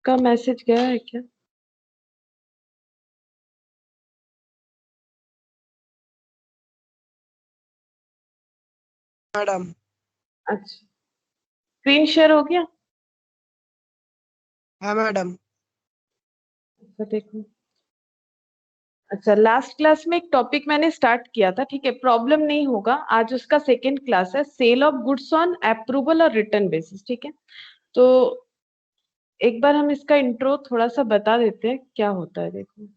का मैसेज गया है क्या? मैडम। अच्छा, स्क्रीन शेयर हो गया? हाँ मैडम। अच्छा देखो। अच्छा, लास्ट क्लास में एक टॉपिक मैंने स्टार्ट किया था, ठीक है, प्रॉब्लम नहीं होगा। आज उसका सेकंड क्लास है, sale of goods on approval और रिटर्न बेसिस, ठीक है। तो एक बार हम इसका इंट्रो थोड़ा सा बता देते हैं क्या होता है, देखो।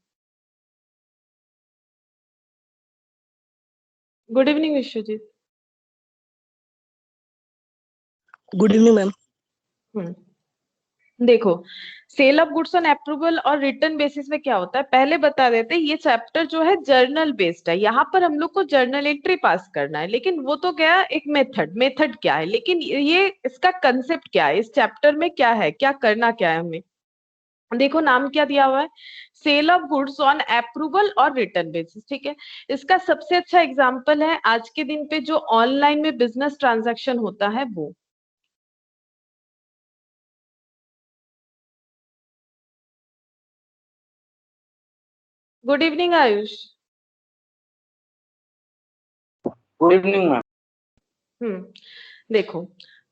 Good evening Vishwajit. Good evening ma'am. देखो, sale of goods on approval और रिटर्न बेसिस में क्या होता है पहले बता देते हैं। ये चैप्टर जो है जर्नल बेस्ड है, यहाँ पर हम लोग को जर्नल एंट्री पास करना है, लेकिन वो तो गया एक मेथड क्या है, लेकिन ये इसका कंसेप्ट क्या है, इस चैप्टर में क्या है, क्या करना क्या है हमें। देखो नाम क्या दिया हुआ है, sale of goods on approval और रिटर्न बेसिस, ठीक है। इसका सबसे अच्छा एग्जांपल है आज के दिन पे जो ऑनलाइन में बिजनेस ट्रांजैक्शन होता है वो। Good evening Ayush. Good evening ma'am. देखो,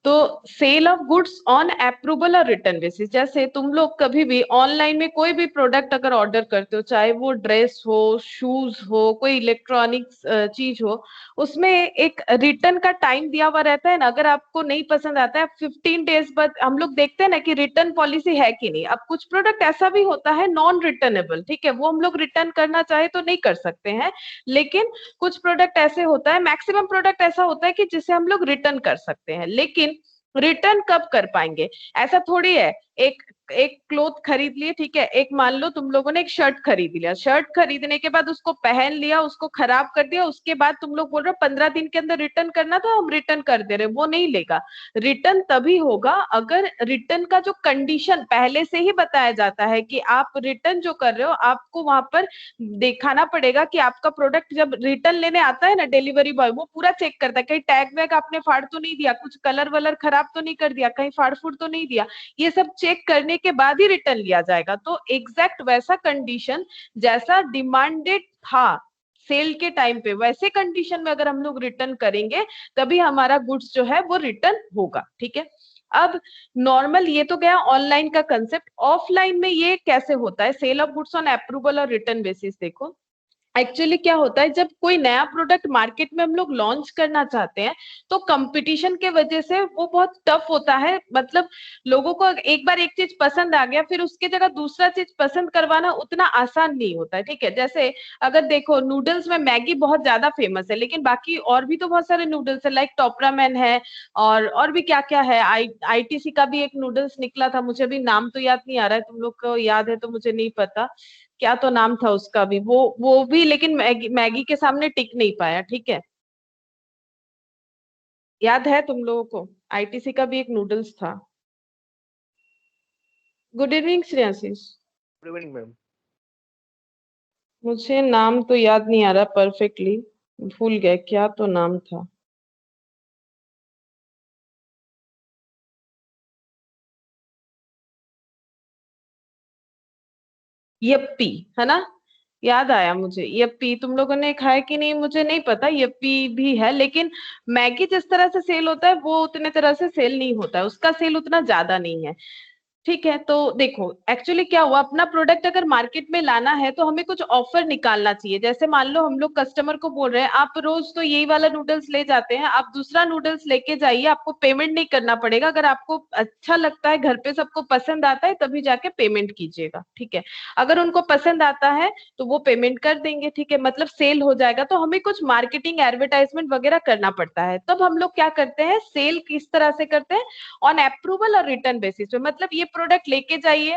तो sale of goods on approval और रिटर्न बेसिस, जैसे तुम लोग कभी भी ऑनलाइन में कोई भी प्रोडक्ट अगर ऑर्डर करते हो, चाहे वो ड्रेस हो, शूज हो, कोई इलेक्ट्रॉनिक्स चीज हो, उसमें एक रिटर्न का टाइम दिया हुआ रहता है ना। अगर आपको नहीं पसंद आता है 15 डेज बाद हम लोग देखते हैं ना कि रिटर्न पॉलिसी है कि नहीं। अब कुछ प्रोडक्ट ऐसा भी होता है नॉन रिटर्नेबल, ठीक है, वो हम लोग रिटर्न करना चाहे तो नहीं कर सकते हैं। लेकिन कुछ प्रोडक्ट ऐसे होता है, मैक्सिमम प्रोडक्ट ऐसा होता है कि जिसे हम लोग रिटर्न कर सकते हैं। लेकिन रिटर्न कब कर पाएंगे, ऐसा थोड़ी है। एक एक क्लोथ खरीद लिए, ठीक है, एक मान लो तुम लोगों ने एक शर्ट खरीद लिया, शर्ट खरीदने के बाद उसको पहन लिया, उसको खराब कर दिया, उसके बाद तुम लोग बोल रहे हो 15 दिन के अंदर रिटर्न करना, तो हम रिटर्न कर दे रहे, वो नहीं लेगा। रिटर्न तभी होगा अगर रिटर्न का जो कंडीशन पहले से ही बताया जाता है कि आप रिटर्न जो कर रहे हो, आपको वहां पर दिखाना पड़ेगा कि आपका प्रोडक्ट जब रिटर्न लेने आता है ना, डिलीवरी बॉय वो पूरा चेक करता है, कहीं टैग वैग आपने फाड़ तो नहीं दिया, कुछ कलर वलर खराब तो नहीं कर दिया, कहीं फाड़ फूड़ तो नहीं दिया। ये सब चेक करने के बाद ही रिटर्न लिया जाएगा। तो एग्जैक्ट वैसा कंडीशन जैसा डिमांडेड था सेल के टाइम पे, वैसे कंडीशन में अगर हम लोग रिटर्न करेंगे तभी हमारा गुड्स जो है वो रिटर्न होगा, ठीक है। अब नॉर्मल ये तो गया ऑनलाइन का कंसेप्ट। ऑफलाइन में ये कैसे होता है, sale of goods on approval और रिटर्न बेसिस, देखो एक्चुअली क्या होता है, जब कोई नया प्रोडक्ट मार्केट में हम लोग लॉन्च करना चाहते हैं तो कंपटीशन के वजह से वो बहुत टफ होता है। मतलब लोगों को एक बार एक चीज पसंद आ गया, फिर उसके जगह दूसरा चीज पसंद करवाना उतना आसान नहीं होता है, ठीक है। जैसे अगर देखो नूडल्स में मैगी बहुत ज्यादा फेमस है, लेकिन बाकी और भी तो बहुत सारे नूडल्स है, लाइक टॉपरामैन है, और भी क्या क्या है। आईटीसी का भी एक नूडल्स निकला था, मुझे अभी नाम तो याद नहीं आ रहा है, तुम लोग को याद है तो मुझे नहीं पता क्या तो नाम था उसका भी, वो भी, लेकिन मैगी के सामने टिक नहीं पाया, ठीक है। याद है तुम लोगों को, आईटीसी का भी एक नूडल्स था। Good evening Shreyanshish. Good evening ma'am. मुझे नाम तो याद नहीं आ रहा परफेक्टली, भूल गए क्या तो नाम था। यप्पी, है ना, याद आया मुझे। यप्पी तुम लोगों ने खाया कि नहीं मुझे नहीं पता, यप्पी भी है। लेकिन मैगी जिस तरह से सेल होता है वो उतने तरह से सेल नहीं होता है, उसका सेल उतना ज्यादा नहीं है, ठीक है। तो देखो एक्चुअली क्या हुआ, अपना प्रोडक्ट अगर मार्केट में लाना है तो हमें कुछ ऑफर निकालना चाहिए। जैसे मान लो हम लोग कस्टमर को बोल रहे हैं आप रोज तो यही वाला नूडल्स ले जाते हैं, आप दूसरा नूडल्स लेके जाइए, आपको पेमेंट नहीं करना पड़ेगा, अगर आपको अच्छा लगता है, घर पे सबको पसंद आता है, तभी जाके पेमेंट कीजिएगा, ठीक है। अगर उनको पसंद आता है तो वो पेमेंट कर देंगे, ठीक है, मतलब सेल हो जाएगा। तो हमें कुछ मार्केटिंग एडवर्टाइजमेंट वगैरह करना पड़ता है। तब हम लोग क्या करते हैं, सेल किस तरह से करते हैं, ऑन अप्रूवल और रिटर्न बेसिस पे। मतलब ये प्रोडक्ट लेके जाइए,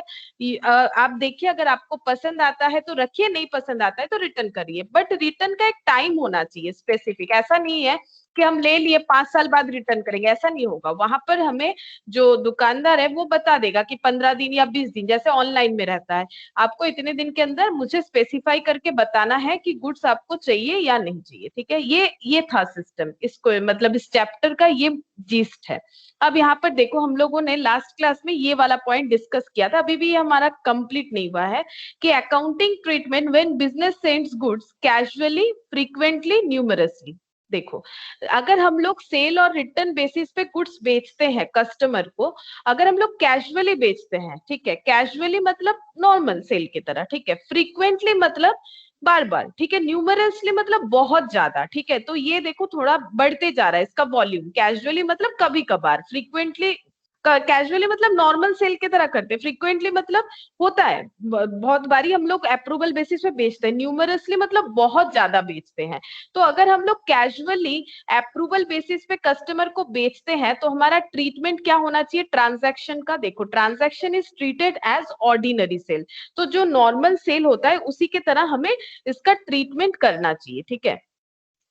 आप देखिए, अगर आपको पसंद आता है तो रखिए, नहीं पसंद आता है तो रिटर्न करिए, बट रिटर्न का एक टाइम होना चाहिए स्पेसिफिक। ऐसा नहीं है कि हम ले लिए 5 साल बाद रिटर्न करेंगे, ऐसा नहीं होगा। वहां पर हमें जो दुकानदार है वो बता देगा कि 15 दिन या 20 दिन, जैसे ऑनलाइन में रहता है, आपको इतने दिन के अंदर मुझे स्पेसिफाई करके बताना है कि गुड्स आपको चाहिए या नहीं चाहिए, ठीक है। ये था सिस्टम, इसको मतलब इस चैप्टर का ये जीस्ट है। अब यहाँ पर देखो, हम लोगों ने लास्ट क्लास में ये वाला पॉइंट डिस्कस किया था, अभी भी ये हमारा कंप्लीट नहीं हुआ है, कि accounting treatment when business sends goods casually, frequently, numerously. देखो, अगर हम लोग सेल और रिटर्न बेसिस पे गुड्स बेचते हैं कस्टमर को, अगर हम लोग कैजुअली बेचते हैं, ठीक है, कैजुअली मतलब नॉर्मल सेल की तरह, ठीक है, फ्रीक्वेंटली मतलब बार बार, ठीक है, न्यूमरसली मतलब बहुत ज्यादा, ठीक है। तो ये देखो थोड़ा बढ़ते जा रहा है इसका वॉल्यूम। कैजुअली मतलब कभी कभार, फ्रीक्वेंटली, कैजुअली मतलब नॉर्मल सेल की तरह करते हैं, फ्रीक्वेंटली मतलब होता है बहुत बारी हम लोग अप्रूवल बेसिस पे बेचते हैं, न्यूमरसली मतलब बहुत ज्यादा बेचते हैं। तो अगर हम लोग कैजुअली अप्रूवल बेसिस पे कस्टमर को बेचते हैं तो हमारा ट्रीटमेंट क्या होना चाहिए ट्रांजैक्शन का। देखो, transaction is treated as ordinary sale, तो जो नॉर्मल सेल होता है उसी की तरह हमें इसका ट्रीटमेंट करना चाहिए, ठीक है।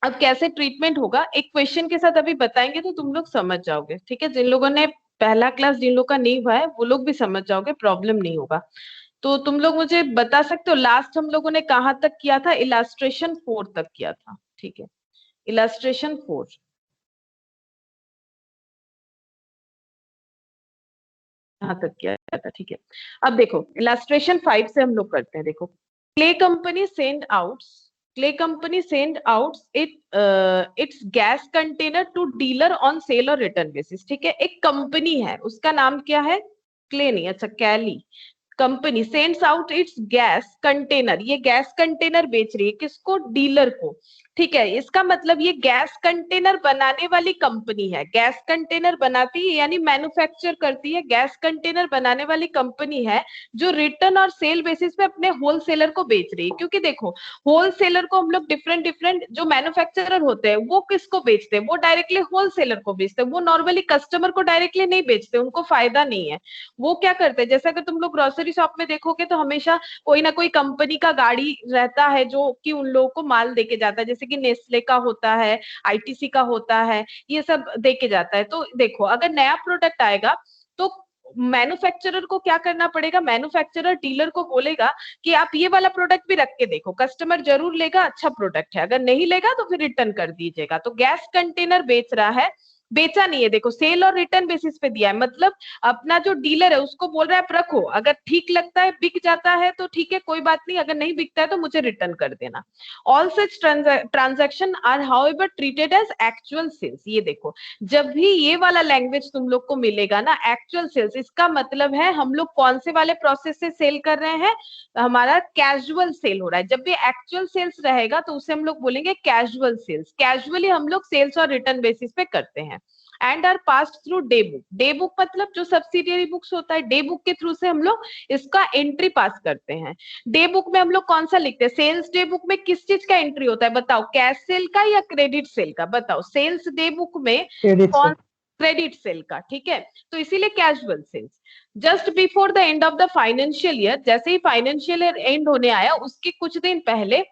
अब कैसे ट्रीटमेंट होगा एक क्वेश्चन के साथ अभी बताएंगे तो तुम लोग समझ जाओगे, ठीक है। जिन लोगों ने पहला क्लास, जिन लोग का नहीं हुआ है वो लोग भी समझ जाओगे, प्रॉब्लम नहीं होगा। तो तुम लोग मुझे बता सकते हो लास्ट हम लोगों ने कहाँ तक किया था? इलास्ट्रेशन 4 तक किया था, ठीक है, इलास्ट्रेशन 4। कहाँ तक किया था, ठीक है। अब देखो इलास्ट्रेशन 5 से हम लोग करते हैं। देखो, clay company send outs, clay company send outs its gas container to dealer on sale or return basis, ठीक है। एक कंपनी है, उसका नाम क्या है? क्ले नहीं, अच्छा Kelly company sends out its gas container, ये गैस कंटेनर बेच रही है किसको? डीलर को, ठीक है। इसका मतलब ये गैस कंटेनर बनाने वाली कंपनी है, गैस कंटेनर बनाती है यानी मैन्युफैक्चर करती है, गैस कंटेनर बनाने वाली कंपनी है जो रिटर्न और सेल बेसिस पे अपने होलसेलर को बेच रही है। क्योंकि देखो, होलसेलर को हम लोग डिफरेंट डिफरेंट, जो मैन्युफैक्चरर होते हैं वो किसको बेचते हैं? वो डायरेक्टली होलसेलर को बेचते हैं, वो नॉर्मली कस्टमर को डायरेक्टली नहीं बेचते, उनको फायदा नहीं है। वो क्या करते हैं, जैसे अगर तुम लोग ग्रोसरी शॉप में देखोगे तो हमेशा कोई ना कोई कंपनी का गाड़ी रहता है जो कि उन लोगों को माल देके जाता है, जैसे कि नेस्ले का होता है, आईटीसी का होता है, ये सब देके जाता है। तो देखो, अगर नया प्रोडक्ट आएगा तो मैन्युफैक्चरर को क्या करना पड़ेगा? मैन्युफैक्चरर डीलर को बोलेगा कि आप ये वाला प्रोडक्ट भी रख के देखो, कस्टमर जरूर लेगा, अच्छा प्रोडक्ट है, अगर नहीं लेगा तो फिर रिटर्न कर दीजिएगा। तो गैस कंटेनर बेच रहा है, बेचा नहीं है, देखो सेल और रिटर्न बेसिस पे दिया है, मतलब अपना जो डीलर है उसको बोल रहा है आप रखो, अगर ठीक लगता है, बिक जाता है तो ठीक है, कोई बात नहीं, अगर नहीं बिकता है तो मुझे रिटर्न कर देना। All such transaction are however treated as actual sales. ये देखो, जब भी ये वाला लैंग्वेज तुम लोग को मिलेगा ना, एक्चुअल सेल्स, इसका मतलब है हम लोग कौन से वाले प्रोसेस से सेल कर रहे हैं? हमारा कैजुअल सेल हो रहा है। जब भी एक्चुअल सेल्स रहेगा तो उसे हम लोग बोलेंगे कैजुअल सेल्स। कैजुअली हम लोग सेल्स और रिटर्न बेसिस पे करते हैं। And are passed through day book, day book मतलब जो सब्सिडियरी बुक्स होता है, डे बुक के थ्रू से हम लोग इसका एंट्री पास करते हैं। डे बुक में हम लोग कौन सा लिखते हैं? सेल्स डे बुक में किस चीज का एंट्री होता है बताओ? कैश सेल का या क्रेडिट सेल का? बताओ, सेल्स डे बुक में कौन? क्रेडिट सेल का, ठीक है। तो इसीलिए casual sales. Just before the end of the financial year, जैसे ही फाइनेंशियल ईयर एंड होने आया उसके कुछ दिन पहले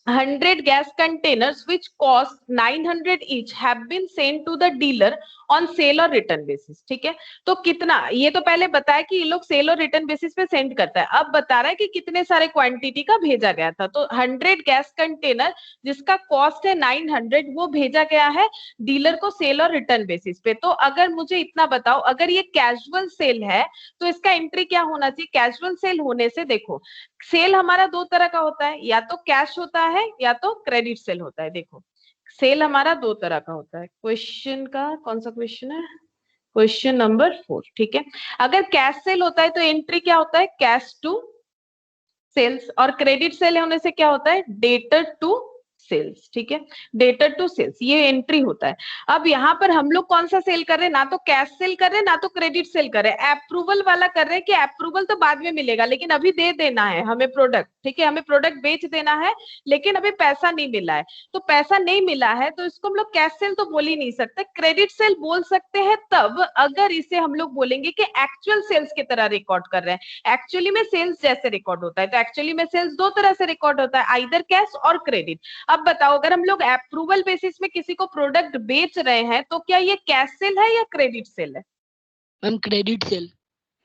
100 gas containers which cost 900 each have been sent to the dealer on sale or return basis, ठीक है। तो कितना, ये तो पहले बताया कि ये लोग सेल और रिटर्न बेसिस पे सेंड करता है, अब बता रहा है कि कितने सारे क्वांटिटी का भेजा गया था। तो 100 गैस कंटेनर जिसका कॉस्ट है 900, वो भेजा गया है डीलर को सेल और रिटर्न बेसिस पे। तो अगर मुझे इतना बताओ, अगर ये कैजुअल सेल है तो इसका एंट्री क्या होना चाहिए? कैजुअल सेल होने से देखो, सेल हमारा दो तरह का होता है, या तो कैश होता है या तो क्रेडिट सेल होता है। देखो, सेल हमारा दो तरह का होता है। क्वेश्चन का कौन सा क्वेश्चन है? क्वेश्चन नंबर 4, ठीक है। अगर कैश सेल होता है तो एंट्री क्या होता है? Cash to sales. और क्रेडिट सेल होने से क्या होता है? डेटर टू सेल्स, ठीक है, डेटर टू सेल्स, ये एंट्री होता है। अब यहाँ पर हम लोग कौन सा सेल कर रहे हैं? ना तो कैश सेल कर रहे हैं ना तो क्रेडिट सेल कर रहे हैं, अप्रूवल वाला कर रहे हैं कि अप्रूवल तो बाद में मिलेगा लेकिन अभी दे देना है हमें प्रोडक्ट, ठीक है, हमें प्रोडक्ट बेच देना है लेकिन अभी पैसा नहीं मिला है, तो पैसा नहीं मिला है तो इसको हम लोग कैश सेल तो बोल ही नहीं सकते, क्रेडिट सेल बोल सकते हैं तब अगर इसे हम लोग बोलेंगे कि एक्चुअल सेल्स की तरह रिकॉर्ड कर रहे हैं। एक्चुअली में सेल्स जैसे रिकॉर्ड होता है, तो एक्चुअली में सेल्स दो तरह से रिकॉर्ड होता है, आइदर कैश और क्रेडिट। अब बताओ, अगर हम लोग अप्रूवल बेसिस में किसी को प्रोडक्ट बेच रहे हैं तो क्या ये कैश सेल है या क्रेडिट सेल है? Ma'am credit sale.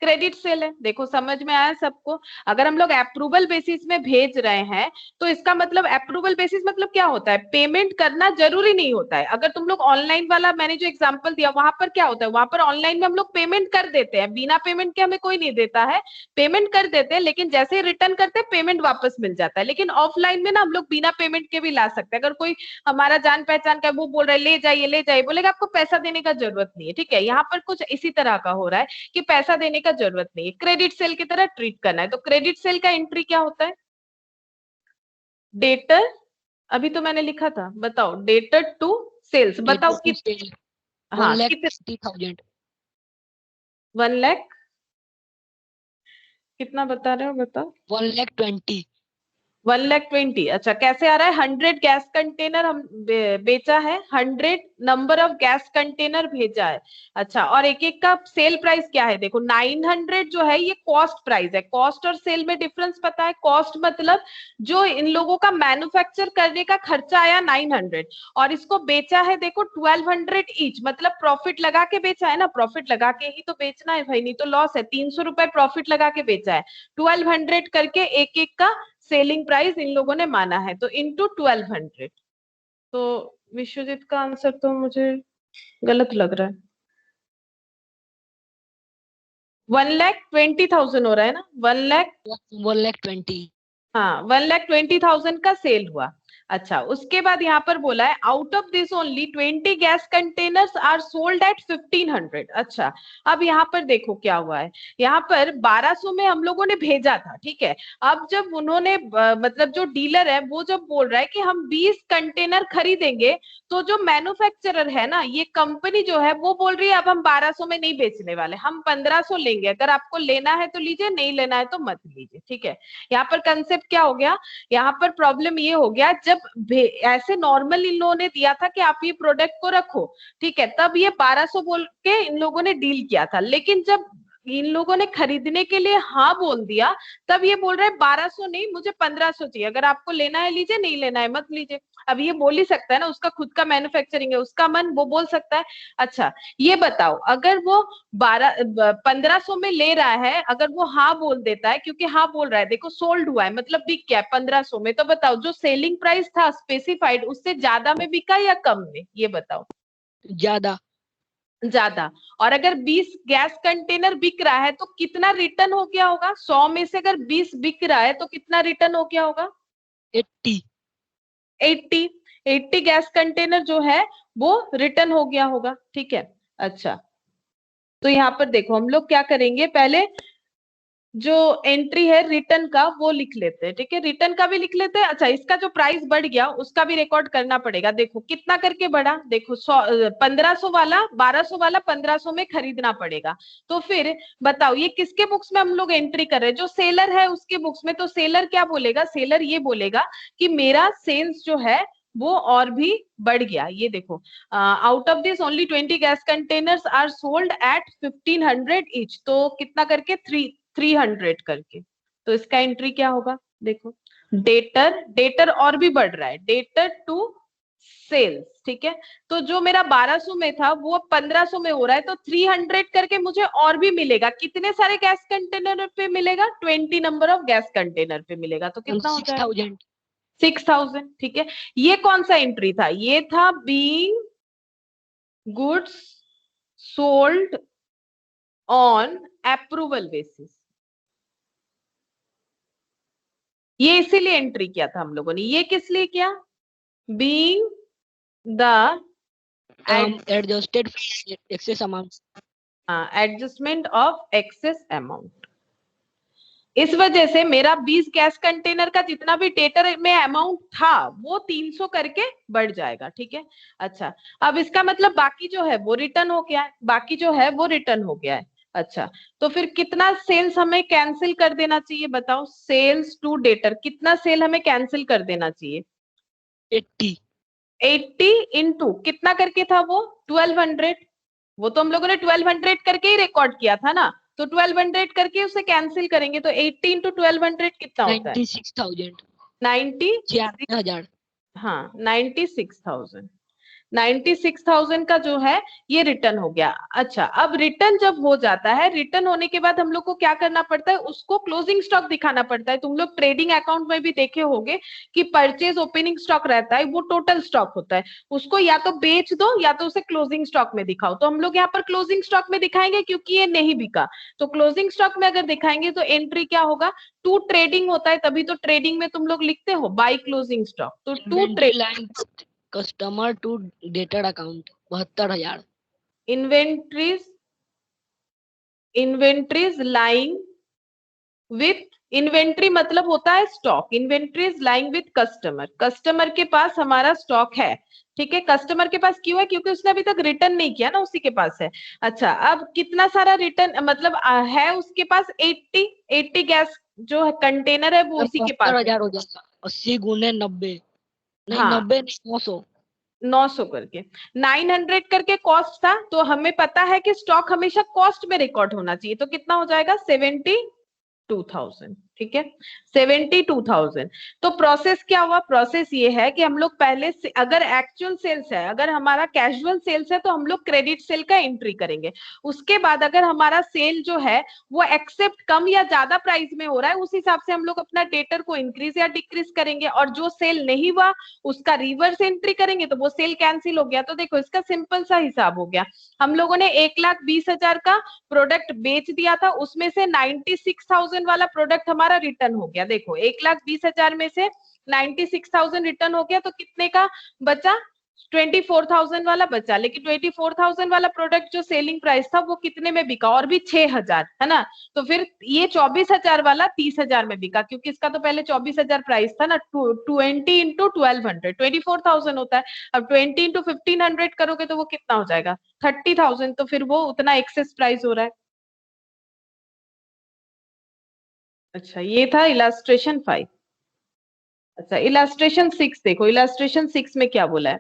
Credit sale है। देखो समझ में आया सबको? अगर हम लोग अप्रूवल बेसिस में भेज रहे हैं तो इसका मतलब अप्रूवल बेसिस मतलब क्या होता है, पेमेंट करना जरूरी नहीं होता है। अगर तुम लोग ऑनलाइन वाला मैंने जो एग्जांपल दिया वहां पर क्या होता है, वहां पर ऑनलाइन में हम लोग पेमेंट कर देते हैं, बिना पेमेंट के हमें कोई नहीं देता है, पेमेंट कर देते हैं लेकिन जैसे ही रिटर्न करते हैं पेमेंट वापस मिल जाता है। लेकिन ऑफलाइन में ना हम लोग बिना पेमेंट के भी ला सकते हैं। अगर कोई हमारा जान पहचान का वो बोल रहा है ले जाइए ले जाइए, बोलेगा आपको पैसा देने का जरूरत नहीं है, ठीक है, यहाँ पर कुछ इसी तरह का हो रहा है कि पैसा देने का जरूरत नहीं है, क्रेडिट सेल की तरह ट्रीट करना है। तो क्रेडिट सेल का एंट्री क्या होता है? डेटर, अभी तो मैंने लिखा था, बताओ, डेटर टू सेल्स, बताओ कितने? हाँ, 1,60,000। 1 लाख कितना बता रहे हो, बताओ? 1,20,000। 1,20,000। अच्छा, कैसे आ रहा है? 100 गैस कंटेनर हम बेचा है, 100 नंबर ऑफ गैस कंटेनर भेजा है। अच्छा, और एक एक का सेल प्राइस क्या है? देखो 900 जो है ये कॉस्ट प्राइस है। कॉस्ट और सेल में डिफरेंस पता है? कॉस्ट मतलब जो इन लोगों का मैन्युफैक्चर करने का खर्चा आया 900, और इसको बेचा है देखो 1200 ईच, मतलब प्रॉफिट लगा के बेचा है ना, प्रॉफिट लगा के ही तो बेचना है भाई, नहीं तो लॉस है। 300 रुपए प्रॉफिट लगा के बेचा है, 1200 करके एक एक का सेलिंग प्राइस इन लोगों ने माना है, तो इंटू 1200। तो विश्वजीत का आंसर तो मुझे गलत लग रहा है, 1,20,000 हो रहा है ना, 1,00,000। 1,20,000। हाँ, 1,20,000 का सेल हुआ। अच्छा, उसके बाद यहाँ पर बोला है out of this only 20 gas containers are sold at 1,500। अच्छा, अब यहाँ पर देखो क्या हुआ है, यहाँ पर 1200 में हम लोगों ने भेजा था, ठीक है। अब जब उन्होंने मतलब जो डीलर है वो जब बोल रहा है कि हम 20 कंटेनर खरीदेंगे, तो जो मैन्युफैक्चरर है ना, ये कंपनी जो है वो बोल रही है अब हम 1200 में नहीं बेचने वाले, हम 1500 लेंगे, अगर आपको लेना है तो लीजिए, नहीं लेना है तो मत लीजिए, ठीक है। यहाँ पर कंसेप्ट क्या हो गया, यहाँ पर प्रॉब्लम ये हो गया, जब ऐसे नॉर्मल इन लोगों ने दिया था कि आप ये प्रोडक्ट को रखो, ठीक है, तब ये 1200 बोल के इन लोगों ने डील किया था, लेकिन जब इन लोगों ने खरीदने के लिए हाँ बोल दिया, तब ये बोल रहे हैं 1200 नहीं, मुझे 1500 चाहिए, अगर आपको लेना है लीजिए, नहीं लेना है मत लीजिए। अब ये बोल ही सकता है ना, उसका खुद का मैन्युफैक्चरिंग है, उसका मन, वो बोल सकता है। अच्छा, ये बताओ, अगर वो 1500 में ले रहा है, अगर वो हाँ बोल देता है, क्योंकि हाँ बोल रहा है, देखो सोल्ड हुआ है मतलब बिक गया 1500 में, तो बताओ जो सेलिंग प्राइस था स्पेसिफाइड उससे ज्यादा में बिका या कम में, ये बताओ? ज्यादा। ज्यादा। और अगर 20 गैस कंटेनर बिक रहा है तो कितना रिटर्न हो गया होगा? 100 में से अगर 20 बिक रहा है तो कितना रिटर्न हो गया होगा? 80। 80 गैस कंटेनर जो है वो रिटर्न हो गया होगा, ठीक है। अच्छा, तो यहाँ पर देखो हम लोग क्या करेंगे, पहले जो एंट्री है रिटर्न का वो लिख लेते हैं, ठीक है, रिटर्न का भी लिख लेते हैं। अच्छा, इसका जो प्राइस बढ़ गया उसका भी रिकॉर्ड करना पड़ेगा। देखो कितना करके बढ़ा, देखो 1500 वाला 1200 वाला 1500 में खरीदना पड़ेगा। तो फिर बताओ ये किसके बुक्स में हम लोग एंट्री कर रहे हैं? जो सेलर है उसके बुक्स में। तो सेलर क्या बोलेगा? सेलर ये बोलेगा कि मेरा सेल्स जो है वो और भी बढ़ गया। ये देखो, out of this only 20 gas containers are sold at 1,500 each, तो कितना करके 300 करके। तो इसका एंट्री क्या होगा? देखो, डेटर, डेटर और भी बढ़ रहा है, डेटर टू सेल्स, ठीक है। तो जो मेरा 1200 में था वो 1500 में हो रहा है, तो 300 करके मुझे और भी मिलेगा। कितने सारे गैस कंटेनर पे मिलेगा? 20 नंबर ऑफ गैस कंटेनर पे मिलेगा, तो कितना हो जाएगा? 6,000। 6,000, ठीक है। ये कौन सा एंट्री था? ये था being goods sold on approval basis, ये इसीलिए एंट्री किया था हम लोगों ने। ये किस लिए किया? Being the adjusted excess amount. Adjustment of excess amount. इस वजह से मेरा 20 गैस कंटेनर का जितना भी डेटर में अमाउंट था वो 300 करके बढ़ जाएगा, ठीक है। अच्छा, अब इसका मतलब बाकी जो है वो रिटर्न हो गया है, बाकी जो है वो रिटर्न हो गया है। अच्छा, तो फिर कितना सेल्स हमें कैंसिल कर देना चाहिए बताओ? सेल्स टू डेटर कितना सेल हमें कैंसिल कर देना चाहिए? 80 80 इंटू कितना करके था वो? 1200। वो तो हम लोगों ने 1200 करके ही रिकॉर्ड किया था ना, तो 1200 करके उसे कैंसिल करेंगे, तो 80 इंटू 1200 कितना होता है? 96,000 90। 96,000 हाँ, 96,000। 96,000 का जो है ये रिटर्न हो गया। अच्छा, अब रिटर्न जब हो जाता है, रिटर्न होने के बाद हम लोग को क्या करना पड़ता है? उसको क्लोजिंग स्टॉक दिखाना पड़ता है। तुम लोग ट्रेडिंग अकाउंट में भी देखे होंगे कि परचेज ओपनिंग स्टॉक रहता है, वो टोटल स्टॉक होता है। उसको या तो बेच दो या तो उसे क्लोजिंग स्टॉक में दिखाओ। तो हम लोग यहाँ पर क्लोजिंग स्टॉक में दिखाएंगे क्योंकि ये नहीं बिका। तो क्लोजिंग स्टॉक में अगर दिखाएंगे तो एंट्री क्या होगा? टू ट्रेडिंग होता है, तभी तो ट्रेडिंग में तुम लोग लिखते हो बाई क्लोजिंग स्टॉक। तो to inventory line customer to debtor account 72,000 inventories inventories lying with, inventory मतलब होता है stock. Inventories lying with customer, customer के पास हमारा स्टॉक है। ठीक है, कस्टमर के पास क्यों है? क्योंकि उसने अभी तक रिटर्न नहीं किया ना, उसी के पास है। अच्छा, अब कितना सारा रिटर्न मतलब है उसके पास? 80 गैस जो है कंटेनर है वो उसी के पास है। 72,000 हो जाएगा। 80 गुने 90 नहीं, हाँ, 90 नहीं, 900 900 करके 900 करके कॉस्ट था, तो हमें पता है कि स्टॉक हमेशा कॉस्ट में रिकॉर्ड होना चाहिए। तो कितना हो जाएगा? 72,000। ठीक है, 72,000। तो प्रोसेस क्या हुआ? प्रोसेस ये है कि हम लोग पहले से, अगर एक्चुअल सेल्स है, अगर हमारा कैजुअल सेल्स है तो हम लोग क्रेडिट सेल का एंट्री करेंगे। उसके बाद अगर हमारा सेल जो है वो एक्सेप्ट कम या ज्यादा प्राइस में हो रहा है, उस हिसाब से हम लोग अपना डेटर को इंक्रीज या डिक्रीज करेंगे। और जो सेल नहीं हुआ उसका रिवर्स एंट्री करेंगे, तो वो सेल कैंसिल हो गया। तो देखो, इसका सिंपल सा हिसाब हो गया। हम लोगों ने 1,20,000 का प्रोडक्ट बेच दिया था, उसमें से 96,000 वाला प्रोडक्ट हमारा रिटर्न हो गया। देखो, 1,20,000 में से 96,000 रिटर्न हो गया, तो कितने का बचा? 24,000 वाला बचा। लेकिन 24,000 वाला प्रोडक्ट जो सेलिंग प्राइस था वो कितने में बिका? और भी 6,000, है ना? तो फिर ये 24,000 वाला 30,000 में बिका, क्योंकि इसका तो पहले 24,000 प्राइस था ना। 20 इंटू 1200 24,000 होता है। अब 20 इंटू 1500 करोगे तो वो कितना हो जाएगा? 30,000। तो फिर वो उतना एक्सेस प्राइस हो रहा है। अच्छा, ये था इलास्ट्रेशन 5। अच्छा, इलास्ट्रेशन 6 देखो। इलास्ट्रेशन 6 में क्या बोला है?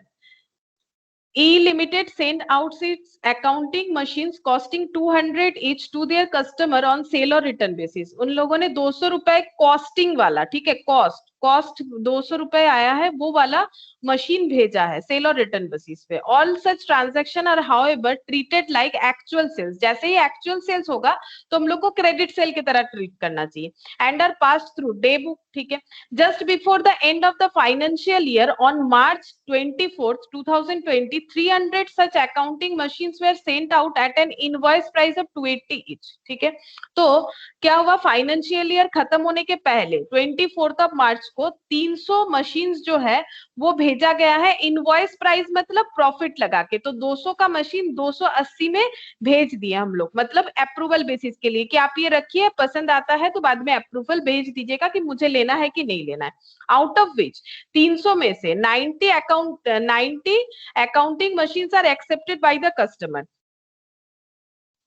E Limited send out its accounting machines costing 200 each to their customer on sale or return basis. उन लोगों ने 200 रुपए कॉस्टिंग वाला, ठीक है, कॉस्ट 200 रुपए आया है, वो वाला मशीन भेजा है सेल और रिटर्न बेसिस पे। All such transaction are however treated like actual sales. जैसे ही एक्चुअल सेल्स होगा तो हम लोग को क्रेडिट सेल की तरह ट्रीट करना चाहिए। And are pass through day book, ठीक है। Just before the end of the financial year, on March 24th, 2020, 300 such accounting machines were sent out at an invoice price of 280 each. ठीक है, तो क्या हुआ? फाइनेंशियल ईयर खत्म होने के पहले 24 मार्च को 300 मशीन्स जो है वो भेजा गया है इनवॉइस प्राइस, मतलब प्रॉफिट लगा के। तो 200 का मशीन 280 में भेज दिया हम लोग, मतलब अप्रूवल बेसिस के लिए कि आप ये रखिए, पसंद आता है तो बाद में अप्रूवल भेज दीजिएगा कि मुझे लेना है कि नहीं लेना है। आउट ऑफ विच 300 में से 90 accounting machines are accepted by the customer.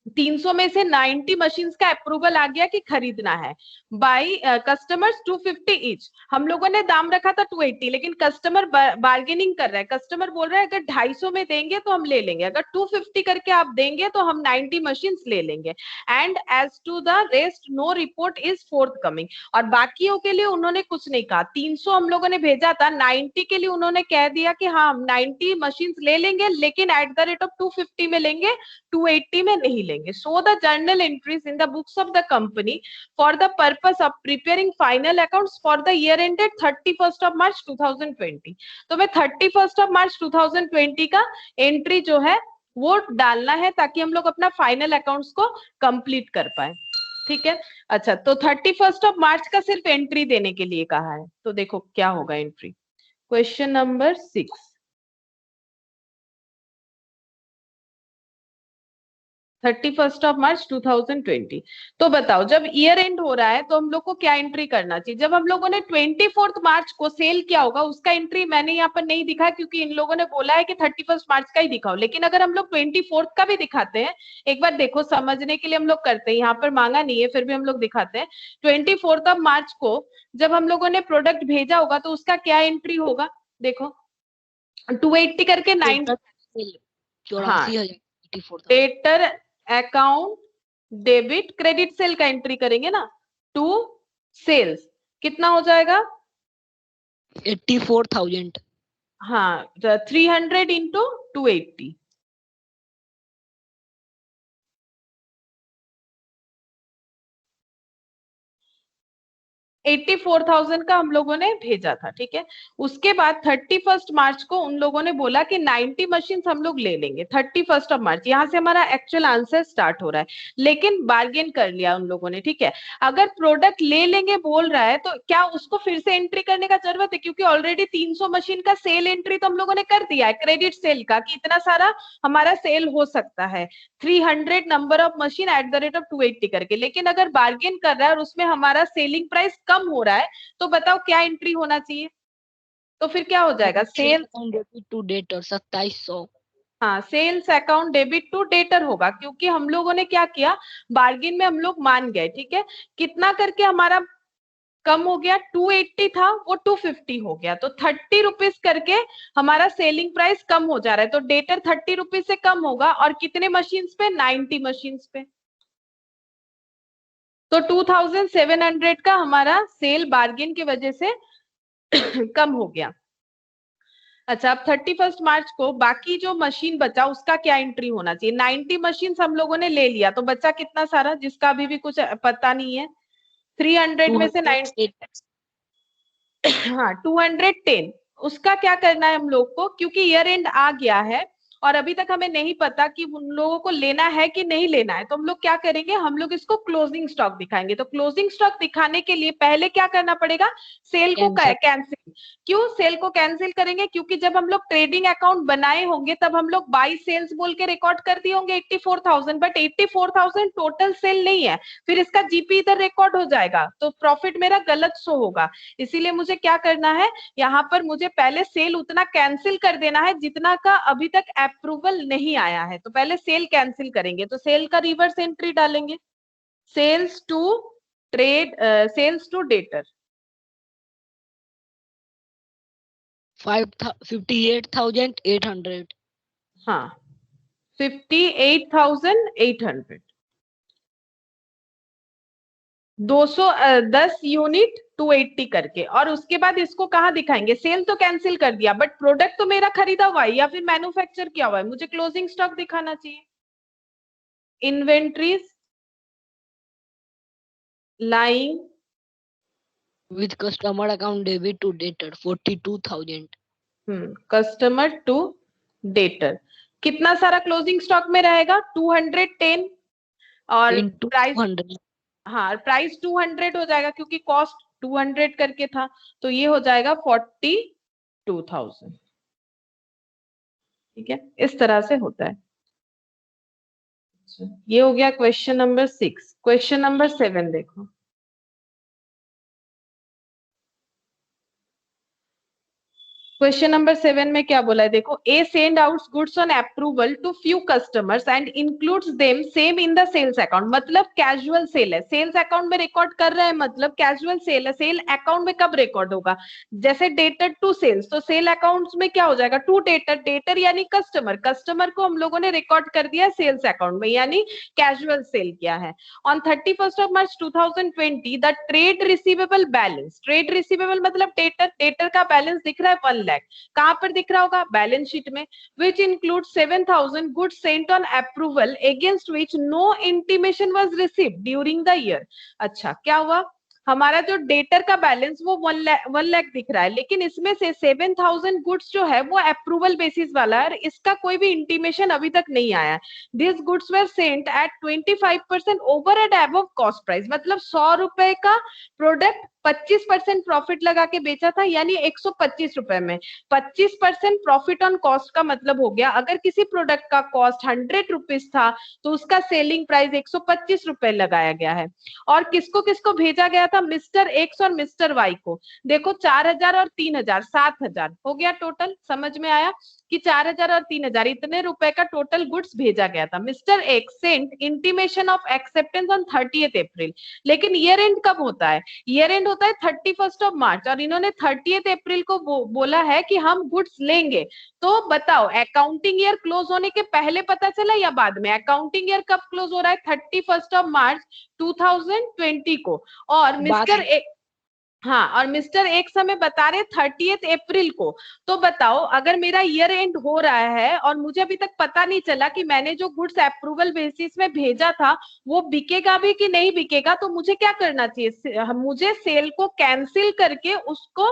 300 में से 90 मशीन्स का अप्रूवल आ गया कि खरीदना है। By customers 250 each. हम लोगों ने दाम रखा था 280, लेकिन कस्टमर बार्गेनिंग कर रहा है। कस्टमर बोल रहा है अगर 250 में देंगे तो हम ले लेंगे, अगर 250 करके आप देंगे तो हम 90 मशीन्स ले लेंगे। And as to the rest no report is forthcoming. और बाकियों के लिए उन्होंने कुछ नहीं कहा। 300 हम लोगों ने भेजा था, 90 के लिए उन्होंने कह दिया कि हाँ हम 90 मशीन्स ले लेंगे, लेकिन एट द रेट ऑफ 250 में लेंगे, 280 में नहीं लेंगे। So the journal entries in the books of the company for the purpose of preparing final accounts for the year ended 31st of March 2020. तो मैं 31st of March 2020 का entry जो है वो डालना है ताकि हम लोग अपना फाइनल अकाउंट्स को कंप्लीट कर पाए। ठीक है, अच्छा, तो 31st of March का सिर्फ एंट्री देने के लिए कहा है। तो देखो क्या होगा एंट्री। Question number 6, 31 March 2020। तो बताओ जब ईयर एंड हो रहा है तो हम लोग को क्या एंट्री करना चाहिए? जब हम लोगों ने 24 मार्च को सेल किया होगा उसका एंट्री मैंने यहाँ पर नहीं दिखा, क्योंकि इन लोगों ने बोला है कि 31 मार्च का ही दिखाओ। लेकिन अगर हम लोग 24 का भी दिखाते हैं, एक बार देखो समझने के लिए हम लोग करते हैं, यहाँ पर मांगा नहीं है फिर भी हम लोग दिखाते हैं। 24 मार्च को जब हम लोगों ने प्रोडक्ट भेजा होगा तो उसका क्या एंट्री होगा? देखो 280 करके 9। हाँ, 84,000 debtor account debit credit sale का एंट्री करेंगे ना, टू सेल्स कितना हो जाएगा? 84,000। हाँ, 300 इंटू 280। 84,000 का हम लोगों ने भेजा था, ठीक है। उसके बाद 31 मार्च को उन लोगों ने बोला कि 90 मशीन हम लोग ले लेंगे 31 मार्च। यहाँ से हमारा एक्चुअल आंसर स्टार्ट हो रहा है, लेकिन बार्गेन कर लिया उन लोगों ने, ठीक है। अगर प्रोडक्ट ले लेंगे बोल रहा है तो क्या उसको फिर से एंट्री करने का जरूरत है? क्योंकि ऑलरेडी 300 मशीन का सेल एंट्री तो हम लोगों ने कर दिया है, क्रेडिट सेल का, कि इतना सारा हमारा सेल हो सकता है 300 number of machine at the rate of 280 करके। लेकिन अगर बार्गेन कर रहा है और उसमें हमारा सेलिंग प्राइस कम हो रहा है तो बताओ क्या एंट्री होना चाहिए? तो फिर क्या हो जाएगा? Sale to debtor 2700। हाँ, sales account debit to debtor होगा, क्योंकि हम लोगों ने क्या किया, बार्गेन में हम लोग मान गए, ठीक है। कितना करके हमारा कम हो गया? 280 था वो 250 हो गया, तो 30 रुपीज करके हमारा सेलिंग प्राइस कम हो जा रहा है। तो डेटर 30 रुपीज से कम होगा, और कितने मशीन पे? 90 मशीन पे। तो 2700 का हमारा सेल बार्गेन की वजह से कम हो गया। अच्छा, अब 31 मार्च को बाकी जो मशीन बचा उसका क्या एंट्री होना चाहिए? 90 मशीन हम लोगों ने ले लिया, तो बचा कितना सारा जिसका अभी भी कुछ पता नहीं है? 300 में से 90, हाँ 210, उसका क्या करना है हम लोग को? क्योंकि ईयर एंड आ गया है और अभी तक हमें नहीं पता कि उन लोगों को लेना है कि नहीं लेना है, तो हम लोग क्या करेंगे, हम लोग इसको क्लोजिंग स्टॉक दिखाएंगे। तो क्लोजिंग स्टॉक दिखाने के लिए पहले क्या करना पड़ेगा? सेल को कैंसिल। क्यों सेल को कैंसिल करेंगे? क्योंकि जब हम लोग ट्रेडिंग अकाउंट बनाए होंगे तब हम लोग बाई सेल्स बोल के रिकॉर्ड कर दिए होंगे 84,000, बट 84,000 टोटल सेल नहीं है, फिर इसका जीपी इधर रिकॉर्ड हो जाएगा तो प्रॉफिट मेरा गलत शो होगा। इसीलिए मुझे क्या करना है, यहाँ पर मुझे पहले सेल उतना कैंसिल कर देना है जितना का अभी तक अप्रूवल नहीं आया है। तो पहले सेल कैंसिल करेंगे, तो सेल का रिवर्स एंट्री डालेंगे, sales to trade, sales to debtor 58,800। हाँ 58,800, 210 यूनिट 280 करके। और उसके बाद इसको कहाँ दिखाएंगे? सेल तो कैंसिल कर दिया, बट प्रोडक्ट तो मेरा खरीदा हुआ है या फिर मैन्युफैक्चर किया हुआ है, मुझे क्लोजिंग स्टॉक दिखाना चाहिए। Inventories line with customer account debit to debtor 42,000। Customer to debtor कितना सारा क्लोजिंग स्टॉक में रहेगा? 210, और प्राइस, हाँ प्राइस 200 हो जाएगा क्योंकि कॉस्ट 200 करके था, तो ये हो जाएगा 42,000, ठीक है। इस तरह से होता है। ये हो गया क्वेश्चन नंबर 6। क्वेश्चन नंबर 7 देखो। क्वेश्चन नंबर 7 में क्या बोला है देखो, A send out goods on approval to few customers and includes them same in the sales account. मतलब कैजुअल सेल है, सेल्स अकाउंट में रिकॉर्ड कर रहे हैं, मतलब कैजुअल सेल है। सेल अकाउंट में कब रिकॉर्ड होगा? जैसे डेटर टू सेल्स, तो सेल अकाउंट्स में क्या हो जाएगा? टू डेटर, डेटर यानी कस्टमर, कस्टमर को हम लोगों ने रिकॉर्ड कर दिया सेल्स अकाउंट में, यानी कैजुअल सेल किया है। On 31 March 2020 the trade receivable balance, trade receivable मतलब डेटर, डेटर का बैलेंस दिख रहा है 1 लाख। कहां पर दिख रहा होगा? बैलेंस शीट में। which includes 7,000 goods sent on approval against which no intimation was received during the year। अच्छा, क्या हुआ? हमारा जो डेटर का बैलेंस वो 1 लाख दिख रहा है, लेकिन इसमें से 7,000 गुड्स जो है वो अप्रूवल बेसिस वाला है, इसका कोई भी इंटीमेशन अभी तक नहीं आया। This goods were sent at 25% over and above cost price, मतलब 100 रुपए का प्रोडक्ट 25% प्रॉफिट लगा के बेचा था, यानी 125 रुपए में 25% प्रॉफिट ऑन कॉस्ट का मतलब हो गया, अगर किसी प्रोडक्ट का कॉस्ट 100 रुपीज था तो उसका सेलिंग प्राइस 125 रुपए लगाया गया है। और किसको किसको भेजा गया था, मिस्टर एक्स और मिस्टर वाई को। देखो 4000 और 3000, 7000 हो गया टोटल। समझ में आया कि 4000 और 3000 इतने रुपए का टोटल गुड्स भेजा गया था। Mister X sent intimation of acceptance on 30th April. लेकिन ईयर एंड कब होता है, ईयर एंड होता है 31st ऑफ मार्च, और इन्होंने 30th अप्रैल को बोला है कि हम गुड्स लेंगे। तो बताओ अकाउंटिंग ईयर क्लोज होने के पहले पता चला या बाद में? अकाउंटिंग ईयर कब क्लोज हो रहा है, 31st ऑफ मार्च 2020 को। और मिस्टर हाँ, और मिस्टर एक्स हमें बता रहे 30th अप्रैल को। तो बताओ अगर मेरा ईयर एंड हो रहा है और मुझे अभी तक पता नहीं चला कि मैंने जो गुड्स अप्रूवल बेसिस में भेजा था वो बिकेगा भी कि नहीं बिकेगा, तो मुझे क्या करना चाहिए, मुझे सेल को कैंसिल करके उसको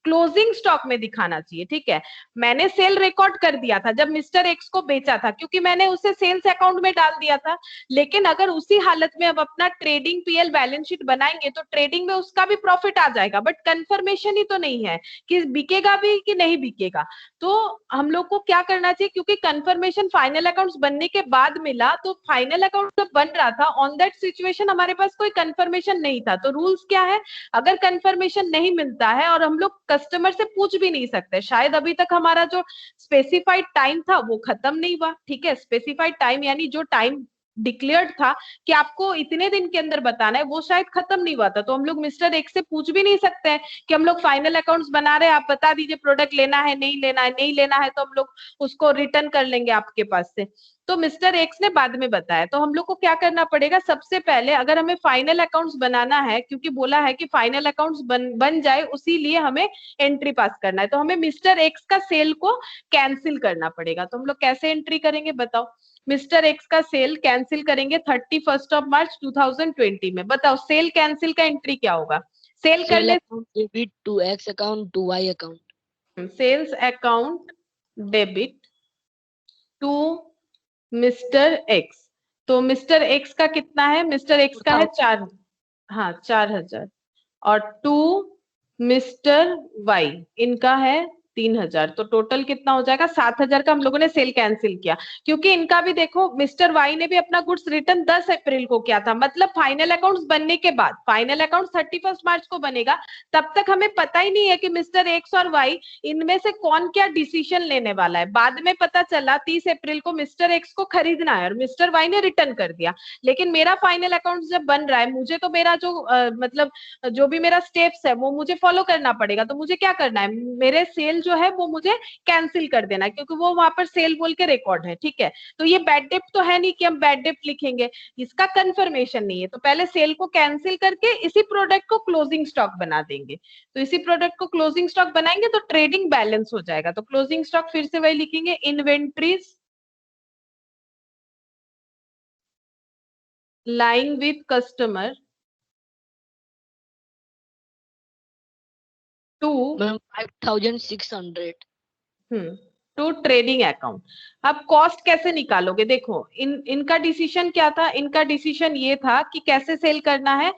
क्लोजिंग स्टॉक में दिखाना चाहिए। ठीक है, मैंने सेल रिकॉर्ड कर दिया था जब मिस्टर एक्स को बेचा था, क्योंकि मैंने उसे सेल्स अकाउंट में डाल दिया था। लेकिन अगर उसी हालत में अब अपना ट्रेडिंग पीएल बैलेंस शीट बनाएंगे तो ट्रेडिंग में उसका भी प्रॉफिट आ जाएगा, बट कंफर्मेशन ही तो नहीं है कि बिकेगा भी कि नहीं बिकेगा। तो हम लोग को क्या करना चाहिए, क्योंकि कंफर्मेशन फाइनल अकाउंट्स बनने के बाद मिला, तो फाइनल अकाउंट जब बन रहा था ऑन दैट सिचुएशन हमारे पास कोई कंफर्मेशन नहीं था। तो रूल्स क्या है, अगर कंफर्मेशन नहीं मिलता है और हम लोग कस्टमर से पूछ भी नहीं सकते, शायद अभी तक हमारा जो स्पेसिफाइड टाइम था वो खत्म नहीं हुआ। ठीक है, स्पेसिफाइड टाइम यानी जो टाइम डिक्लेयर्ड था कि आपको इतने दिन के अंदर बताना है, वो शायद खत्म नहीं हुआ था। तो हम लोग मिस्टर एक्स से पूछ भी नहीं सकते हैं कि हम लोग फाइनल अकाउंट्स बना रहे हैं, आप बता दीजिए प्रोडक्ट लेना है नहीं लेना है, नहीं लेना है तो हम लोग उसको रिटर्न कर लेंगे आपके पास से। तो मिस्टर एक्स ने बाद में बताया, तो हम लोग को क्या करना पड़ेगा, सबसे पहले अगर हमें फाइनल अकाउंट्स बनाना है, क्योंकि बोला है कि फाइनल अकाउंट्स बन जाए उसी लिए हमें एंट्री पास करना है, तो हमें मिस्टर एक्स का सेल को कैंसिल करना पड़ेगा। तो हम लोग कैसे एंट्री करेंगे बताओ, मिस्टर एक्स का सेल कैंसिल करेंगे 31st ऑफ मार्च 2020 में। बताओ सेल कैंसिल का एंट्री क्या होगा, सेल करने debit to X account to Y account, sales account debit to mister X. तो मिस्टर एक्स का कितना है, मिस्टर एक्स का है 4000, और टू मिस्टर वाई इनका है 3000। तो टोटल कितना हो जाएगा, 7000 का हम लोगों ने सेल कैंसिल किया। क्योंकि इनका भी देखो, मिस्टर वाई ने भी अपना गुड्स रिटर्न 10 अप्रैल को किया था, मतलब फाइनल अकाउंट्स बनने के बाद, फाइनल अकाउंट्स 31 मार्च को बनेगा, तब तक हमें पता ही नहीं है कि मिस्टर एक्स और वाई इनमें से कौन क्या डिसीजन लेने वाला है। बाद में पता चला 30 अप्रैल को मिस्टर एक्स को खरीदना है और मिस्टर वाई ने रिटर्न कर दिया। लेकिन मेरा फाइनल अकाउंट जब बन रहा है, मुझे तो मेरा जो मतलब जो भी मेरा स्टेप्स है वो मुझे फॉलो करना पड़ेगा। तो मुझे क्या करना है, मेरे सेल जो है वो मुझे कैंसिल कर देना है, क्योंकि वो वहां पर सेल बोल के रिकॉर्ड है। ठीक है, तो ये बैड डेप्ट तो है नहीं कि हम बैड डेप्ट लिखेंगे, इसका कंफर्मेशन नहीं है। तो पहले सेल को कैंसिल करके इसी प्रोडक्ट को क्लोजिंग स्टॉक बना देंगे। तो इसी प्रोडक्ट को क्लोजिंग स्टॉक बनाएंगे तो ट्रेडिंग बैलेंस हो जाएगा। तो क्लोजिंग स्टॉक फिर से वही लिखेंगे, inventories lying with customer to 5600 to trading account. अब कॉस्ट कैसे निकालोगे, देखो इनका डिसीजन क्या था, इनका डिसीजन ये था कि कैसे सेल करना है,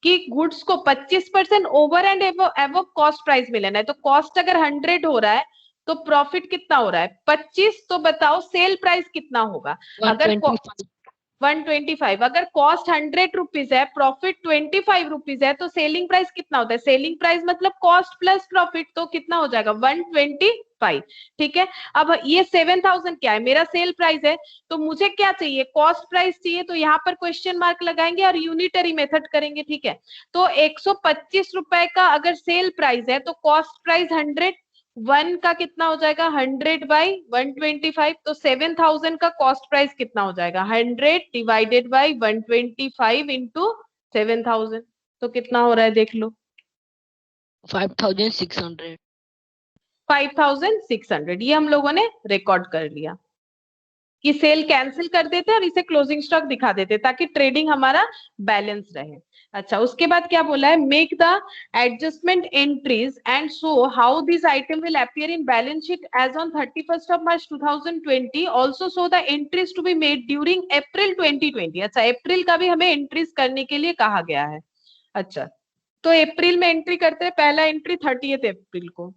कि गुड्स को 25% over and above cost price में लेना है। तो कॉस्ट अगर 100 हो रहा है तो प्रॉफिट कितना हो रहा है 25। तो बताओ सेल प्राइस कितना होगा, अगर 125, अगर कॉस्ट 100 रुपीज है, प्रॉफिट 25 रुपीज है, तो सेलिंग प्राइस कितना होता है, सेलिंग प्राइस मतलब कॉस्ट प्लस प्रॉफिट, तो कितना हो जाएगा 125। ठीक है, अब ये 7000 क्या है, मेरा सेल प्राइस है, तो मुझे क्या चाहिए, कॉस्ट प्राइस चाहिए। तो यहाँ पर क्वेश्चन मार्क लगाएंगे और यूनिटरी मेथड करेंगे। ठीक है, तो 125 रुपए का अगर सेल प्राइस है तो कॉस्ट प्राइस 100, 1 का कितना हो जाएगा 100 बाई 125। तो 7000 का कॉस्ट प्राइस कितना हो जाएगा 100 डिवाइडेड बाई 125 इंटू 7000। तो कितना हो रहा है देख लो 5600। 5600 ये हम लोगों ने रिकॉर्ड कर लिया कि सेल कैंसिल कर देते और इसे क्लोजिंग स्टॉक दिखा देते ताकि ट्रेडिंग हमारा बैलेंस रहे। अच्छा, उसके बाद क्या बोला है, make the adjustment entries and show how this item will appear in balance sheet as on 31st of March 2020, also show the entries to be made during April 2020। अच्छा, अप्रैल का भी हमें एंट्रीज करने के लिए कहा गया है। अच्छा, तो अप्रैल में एंट्री करते हैं, पहला एंट्री 30 अप्रैल को,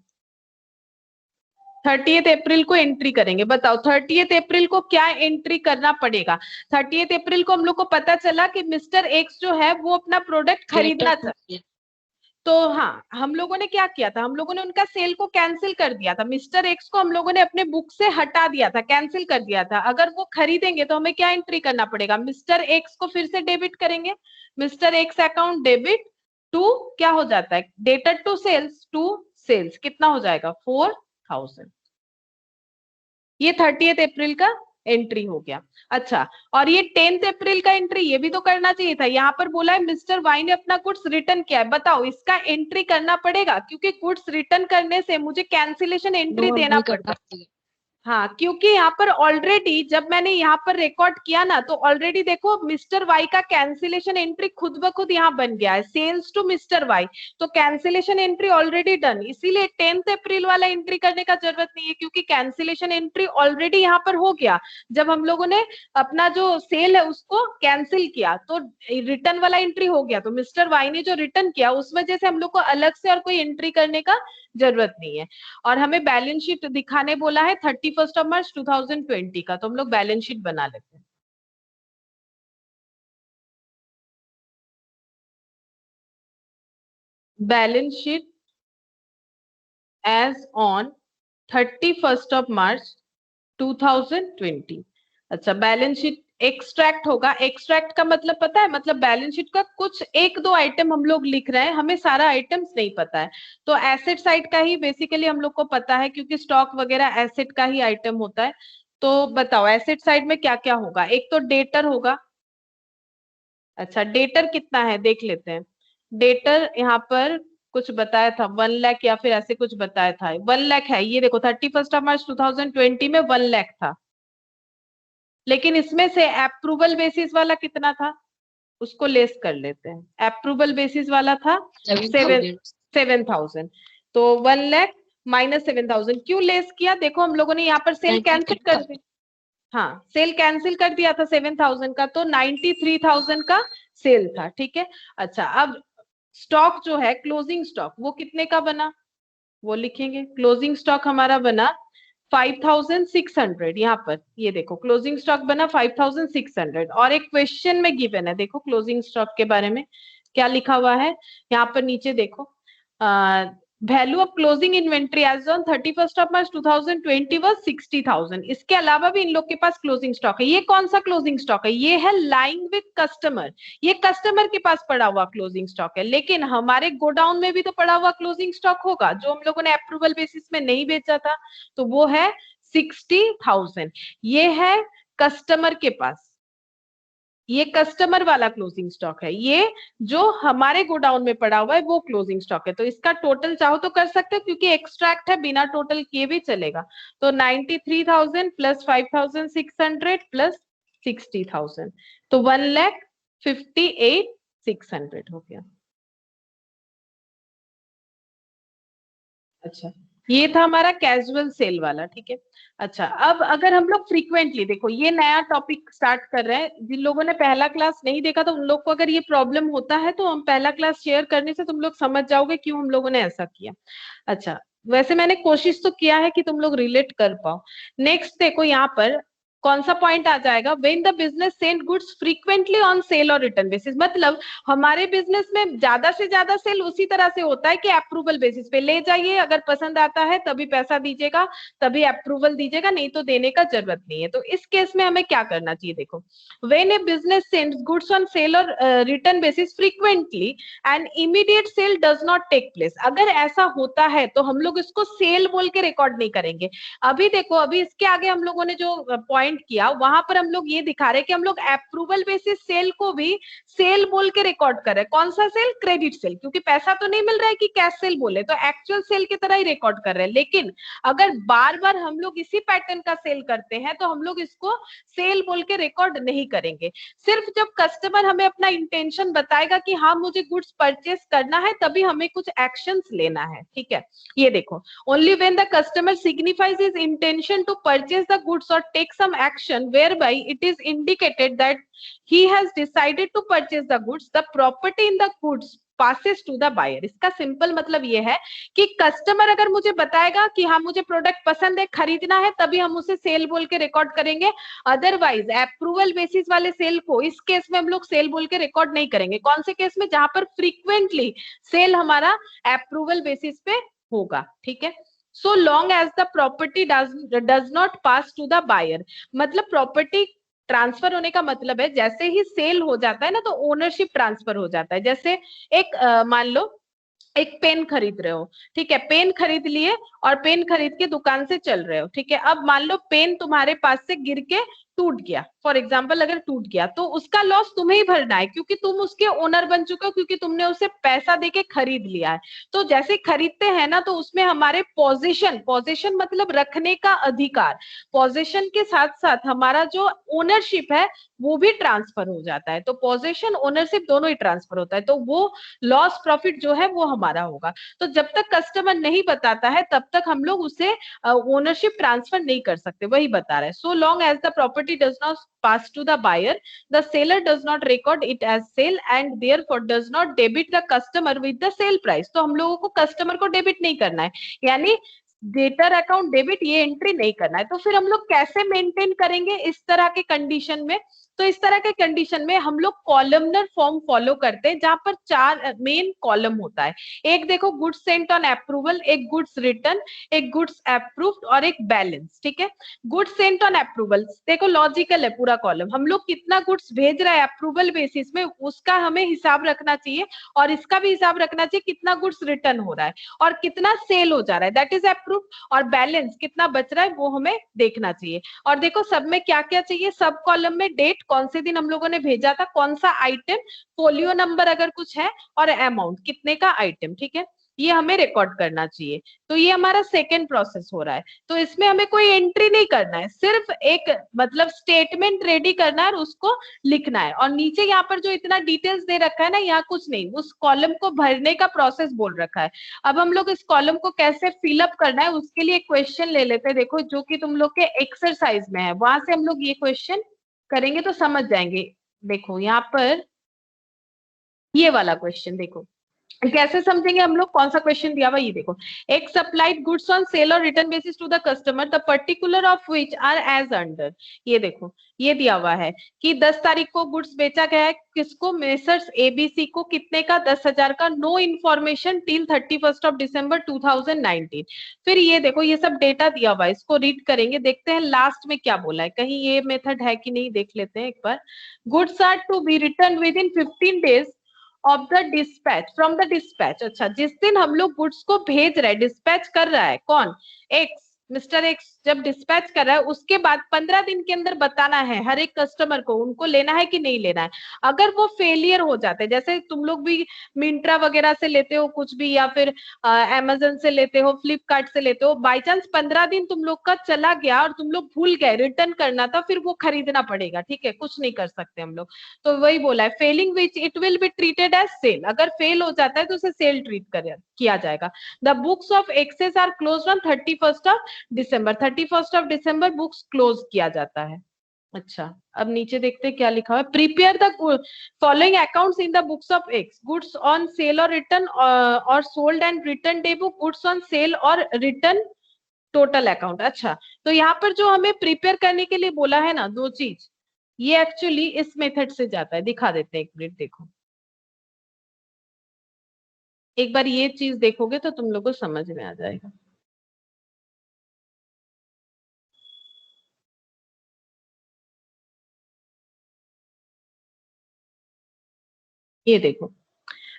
30 अप्रैल को एंट्री करेंगे। बताओ 30 अप्रैल को क्या एंट्री करना पड़ेगा? 30 अप्रैल को हम लोग को पता चला कि मिस्टर एक्स जो है वो अपना प्रोडक्ट खरीदना चाहते, तो हाँ हम लोगों ने क्या किया था, हम लोगों ने उनका सेल को कैंसिल कर दिया था। मिस्टर एक्स को हम लोगों ने अपने बुक से हटा दिया था, कैंसिल कर दिया था। अगर वो खरीदेंगे तो हमें क्या एंट्री करना पड़ेगा? मिस्टर एक्स को फिर से डेबिट करेंगे, mister X account debit to क्या हो जाता है, debtor to sales, to sales कितना हो जाएगा 4000। ये 30 अप्रैल का एंट्री हो गया। अच्छा, और ये 10 अप्रैल का एंट्री ये भी तो करना चाहिए था। यहाँ पर बोला है मिस्टर वाई ने अपना गुड्स रिटर्न किया है, बताओ इसका एंट्री करना पड़ेगा क्योंकि गुड्स रिटर्न करने से मुझे कैंसिलेशन एंट्री देना पड़ता है। हाँ, क्योंकि यहाँ पर ऑलरेडी जब मैंने यहाँ पर रिकॉर्ड किया ना, तो ऑलरेडी देखो मिस्टर वाई का कैंसिलेशन एंट्री खुद ब खुद यहाँ बन गया है, सेल्स टू मिस्टर वाई, तो कैंसिलेशन एंट्री ऑलरेडी डन। इसीलिए 10 अप्रैल वाला एंट्री करने का जरूरत नहीं है क्योंकि कैंसिलेशन एंट्री ऑलरेडी यहाँ पर हो गया। जब हम लोगों ने अपना जो सेल है उसको कैंसिल किया तो रिटर्न वाला एंट्री हो गया, तो मिस्टर वाई ने जो रिटर्न किया उस वजह से हम लोग को अलग से और कोई एंट्री करने का जरूरत नहीं है। और हमें बैलेंस शीट दिखाने बोला है 31 मार्च 2020 का, तो हम लोग बैलेंस शीट बना लेते हैं। Balance sheet as on 31 March 2020। अच्छा, बैलेंस शीट एक्सट्रैक्ट होगा। एक्सट्रैक्ट का मतलब पता है, मतलब बैलेंस शीट का कुछ एक दो आइटम हम लोग लिख रहे हैं, हमें सारा आइटम्स नहीं पता है। तो एसेट साइड का ही बेसिकली हम लोग को पता है क्योंकि स्टॉक वगैरह एसेट का ही आइटम होता है। तो बताओ एसेट साइड में क्या क्या होगा? एक तो डेटर होगा। अच्छा, डेटर कितना है देख लेते हैं। डेटर यहाँ पर कुछ बताया था 1 लाख या फिर ऐसे कुछ बताया था, 1 लाख है। ये देखो 31 मार्च 2020 में 1 लाख था, लेकिन इसमें से अप्रूवल बेसिस वाला कितना था उसको लेस कर लेते हैं। अप्रूवल बेसिस वाला था 7,000, तो 1 लाख माइनस 7,000 क्यों लेस किया? देखो हम लोगों ने यहाँ पर सेल कैंसिल कर दी, हाँ सेल कैंसिल कर दिया था 7,000 का, तो 93,000 का सेल था। ठीक है। अच्छा, अब स्टॉक जो है क्लोजिंग स्टॉक वो कितने का बना वो लिखेंगे। क्लोजिंग स्टॉक हमारा बना 5,600। यहाँ पर ये देखो क्लोजिंग स्टॉक बना 5,600 और एक क्वेश्चन में गिवन है, देखो क्लोजिंग स्टॉक के बारे में क्या लिखा हुआ है। यहाँ पर नीचे देखो value of closing inventory as on 31 March 2020 was 60,000। इसके अलावा भी इन लोग के पास क्लोजिंग स्टॉक है। ये कौन सा क्लोजिंग स्टॉक है? ये है लाइंग विद कस्टमर, ये कस्टमर के पास पड़ा हुआ क्लोजिंग स्टॉक है। लेकिन हमारे गोडाउन में भी तो पड़ा हुआ क्लोजिंग स्टॉक होगा जो हम लोगों ने अप्रूवल बेसिस में नहीं बेचा था, तो वो है 60,000। ये है कस्टमर के पास, ये कस्टमर वाला क्लोजिंग स्टॉक है। ये जो हमारे गोडाउन में पड़ा हुआ है वो क्लोजिंग स्टॉक है। तो इसका टोटल चाहो तो कर सकते हो क्योंकि एक्सट्रैक्ट है, बिना टोटल किए भी चलेगा। तो 93,000 प्लस 5,600 प्लस 60,000, तो 1,58,600 हो गया। अच्छा, ये था हमारा कैजुअल सेल वाला। ठीक है। अच्छा, अब अगर हम लोग फ्रीक्वेंटली, देखो ये नया टॉपिक स्टार्ट कर रहे हैं, जिन लोगों ने पहला क्लास नहीं देखा तो उन लोग को अगर ये प्रॉब्लम होता है तो हम पहला क्लास शेयर करने से तुम लोग समझ जाओगे क्यों हम लोगों ने ऐसा किया। अच्छा, वैसे मैंने कोशिश तो किया है कि तुम लोग रिलेट कर पाओ। नेक्स्ट देखो यहाँ पर कौन सा पॉइंट आ जाएगा, when the business send goods frequently on sale or return basis. मतलब हमारे बिजनेस में ज्यादा से ज्यादा सेल उसी तरह से होता है कि अप्रूवल बेसिस पे ले जाइए, अगर पसंद आता है तभी पैसा दीजिएगा, तभी अप्रूवल दीजिएगा, नहीं तो देने का जरूरत नहीं है। तो इस केस में हमें क्या करना चाहिए? देखो, when a business sends goods on sale or return basis frequently and immediate sale does not take place. अगर ऐसा होता है तो हम लोग इसको सेल बोल के रिकॉर्ड नहीं करेंगे। अभी देखो, अभी इसके आगे हम लोगों ने जो पॉइंट किया वहां पर हम लोग ये दिखा रहे कि हम लोग अप्रूवल बेसिस सेल को भी सेल बोल के रिकॉर्ड कर रहे हैं। कौन सा सेल? क्रेडिट सेल, क्योंकि पैसा तो नहीं मिल रहा है कि कैश सेल बोले, तो एक्चुअल सेल की तरह ही रिकॉर्ड कर रहे हैं। लेकिन अगर बार बार हम लोग इसी पैटर्न का सेल करते हैं तो हम लोग इसको सेल बोल के रिकॉर्ड नहीं करेंगे। सिर्फ जब कस्टमर हमें अपना इंटेंशन बताएगा कि हाँ मुझे गुड्स परचेस करना है तभी हमें कुछ एक्शंस लेना है। ठीक है, ये देखो, only when the customer signifies his intention to purchase the goods or take some action whereby it is indicated that he has decided to purchase the goods, the property in the goods passes to the buyer. इसका simple मतलब ये है कि customer अगर मुझे बताएगा कि हाँ मुझे प्रोडक्ट पसंद है, खरीदना है, तभी हम उसे सेल बोल के रिकॉर्ड करेंगे. अदरवाइज अप्रूवल बेसिस वाले सेल को इस केस में हम लोग सेल बोल के रिकॉर्ड नहीं करेंगे. कौन से केस में? जहां पर फ्रीक्वेंटली सेल हमारा अप्रूवल बेसिस पे होगा. ठीक है. So long as the property does not pass to the buyer, मतलब प्रॉपर्टी ट्रांसफर होने का मतलब है जैसे ही सेल हो जाता है ना तो ओनरशिप ट्रांसफर हो जाता है. जैसे एक मान लो एक पेन खरीद रहे हो, ठीक है, पेन खरीद लिए और पेन खरीद के दुकान से चल रहे हो, ठीक है. अब मान लो पेन तुम्हारे पास से गिर के टूट गया, फॉर एग्जाम्पल अगर टूट गया तो उसका लॉस तुम्हें ही भरना है क्योंकि तुम उसके ओनर बन चुके हो, क्योंकि तुमने उसे पैसा देके खरीद लिया है. तो जैसे खरीदते हैं ना तो उसमें हमारे पोजीशन मतलब रखने का अधिकार, पोजीशन के साथ साथ हमारा जो ओनरशिप है वो भी ट्रांसफर हो जाता है. तो पोजीशन ओनरशिप दोनों ही ट्रांसफर होता है, तो वो लॉस प्रॉफिट जो है वो हमारा होगा. तो जब तक कस्टमर नहीं बताता है तब तक हम लोग उसे ओनरशिप ट्रांसफर नहीं कर सकते, वही बता रहे हैं. So long as the property does not pass to the buyer, the seller does not record it as sale and therefore does not debit the customer with the sale price. तो हम लोगों को कस्टमर को debit नहीं करना है, यानी debtor account debit ये एंट्री नहीं करना है. तो फिर हम लोग कैसे मेंटेन करेंगे इस तरह के कंडीशन में? तो इस तरह के कंडीशन में हम लोग कॉलमनर फॉर्म फॉलो करते हैं जहां पर 4 मेन कॉलम होता है. एक देखो गुड्स सेंट ऑन अप्रूवल, एक गुड्स रिटर्न, एक गुड्स अप्रूव्ड और एक बैलेंस. ठीक है. गुड्स सेंट ऑन अप्रूवल देखो लॉजिकल है पूरा कॉलम. हम लोग कितना गुड्स भेज रहा है अप्रूवल बेसिस में उसका हमें हिसाब रखना चाहिए और इसका भी हिसाब रखना चाहिए कितना गुड्स रिटर्न हो रहा है और कितना सेल हो जा रहा है, दैट इज अप्रूव्ड. और बैलेंस कितना बच रहा है वो हमें देखना चाहिए. और देखो सब में क्या क्या चाहिए, सब कॉलम में डेट, कौन से दिन हम लोगों ने भेजा था, कौन सा आइटम, फोलियो नंबर अगर कुछ है और अमाउंट कितने का आइटम. ठीक है. ये हमें रिकॉर्ड करना चाहिए. तो ये हमारा सेकेंड प्रोसेस हो रहा है. तो इसमें हमें कोई एंट्री नहीं करना है, सिर्फ एक मतलब स्टेटमेंट रेडी करना है और उसको लिखना है. और नीचे यहाँ पर जो इतना डिटेल्स दे रखा है ना, यहाँ कुछ नहीं, उस कॉलम को भरने का प्रोसेस बोल रखा है. अब हम लोग इस कॉलम को कैसे फिलअप करना है उसके लिए क्वेश्चन ले लेते हैं. देखो जो कि तुम लोग के एक्सरसाइज में है, वहां से हम लोग ये क्वेश्चन करेंगे तो समझ जाएंगे. देखो यहाँ पर ये वाला क्वेश्चन देखो कैसे समझेंगे हम लोग, कौन सा क्वेश्चन दिया हुआ ये देखो. एक supplied goods on sale or return basis to the customer the particular of which are as under. ये देखो ये दिया हुआ है कि 10 तारीख को गुड्स बेचा गया है किसको, मेसर्स एबीसी को, कितने का, 10,000 का. No information till 31 of December 2019. फिर ये देखो ये सब डेटा दिया हुआ है, इसको रीड करेंगे, देखते हैं लास्ट में क्या बोला है, कहीं ये मेथड है कि नहीं देख लेते हैं एक बार. Goods are to be return within 15 days of the dispatch from the dispatch. अच्छा जिस दिन हम लोग गुड्स को भेज रहे हैं, डिस्पैच कर रहा है कौन, एक्स, मिस्टर एक्स जब डिस्पैच कर रहा है उसके बाद 15 दिन के अंदर बताना है हर एक कस्टमर को उनको लेना है कि नहीं लेना है. अगर वो फेलियर हो जाते हैं, जैसे तुम लोग भी मिंत्रा वगैरह से लेते हो कुछ भी या फिर अमेजन से लेते हो, फ्लिपकार्ट से लेते हो, बाई चांस 15 दिन तुम लोग का चला गया और तुम लोग भूल गए रिटर्न करना था, फिर वो खरीदना पड़ेगा. ठीक है, कुछ नहीं कर सकते हम लोग. तो वही बोला है failing which it will be treated as sale. अगर फेल हो जाता है तो उसे सेल ट्रीट किया जाएगा. The books of access are closed on 31 of December. 31 of December books close किया जाता है. अच्छा अब नीचे देखते हैं क्या लिखा हुआ है. Prepare the following accounts in the books of X, goods on sale or return or sold and return day book, goods on sale or return total account. अच्छा तो यहाँ पर जो हमें प्रिपेयर करने के लिए बोला है ना दो चीज, ये एक्चुअली इस मेथड से जाता है. दिखा देते हैं एक मिनट, देखो एक बार ये चीज देखोगे तो तुम लोग को समझ में आ जाएगा. ये देखो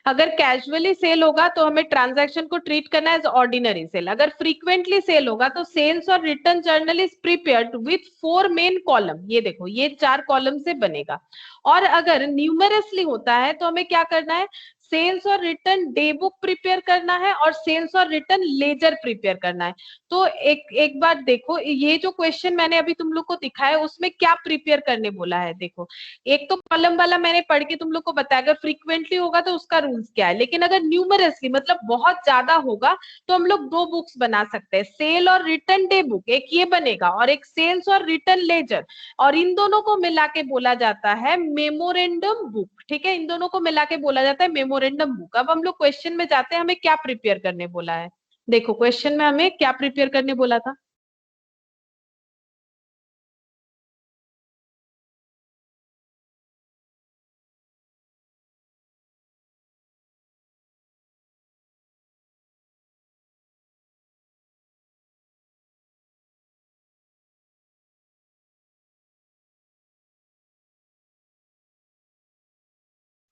अगर कैजुअली सेल होगा तो हमें ट्रांजैक्शन को ट्रीट करना है एज ऑर्डिनरी सेल. अगर फ्रीक्वेंटली सेल होगा तो sales or return journal is prepared with 4 main column. ये देखो ये 4 कॉलम से बनेगा. और अगर न्यूमरसली होता है तो हमें क्या करना है, sales or return day book prepare करना है और sales or return laser prepare करना है। तो एक बार देखो, ये जो क्वेश्चन मैंने अभी तुम लोग को दिखाया उसमें क्या प्रिपेयर करने बोला है। देखो, एक तो कॉलम वाला मैंने पढ़ के तुम लोग को बताया, अगर फ्रीक्वेंटली होगा तो उसका रूल्स क्या है, लेकिन अगर न्यूमरसली मतलब बहुत ज्यादा होगा तो हम लोग दो बुक्स बना सकते हैं, cell or return day book, एक ये बनेगा और एक सेल्स और रिटर्न लेजर, और इन दोनों को मिला के बोला जाता है मेमोरेंडम बुक। ठीक है, इन दोनों को मिला के बोला जाता है मेमोरेंडम बुक। अब हम लोग क्वेश्चन में जाते हैं, हमें क्या प्रिपेयर करने बोला है। देखो क्वेश्चन में हमें क्या प्रिपेयर करने बोला था।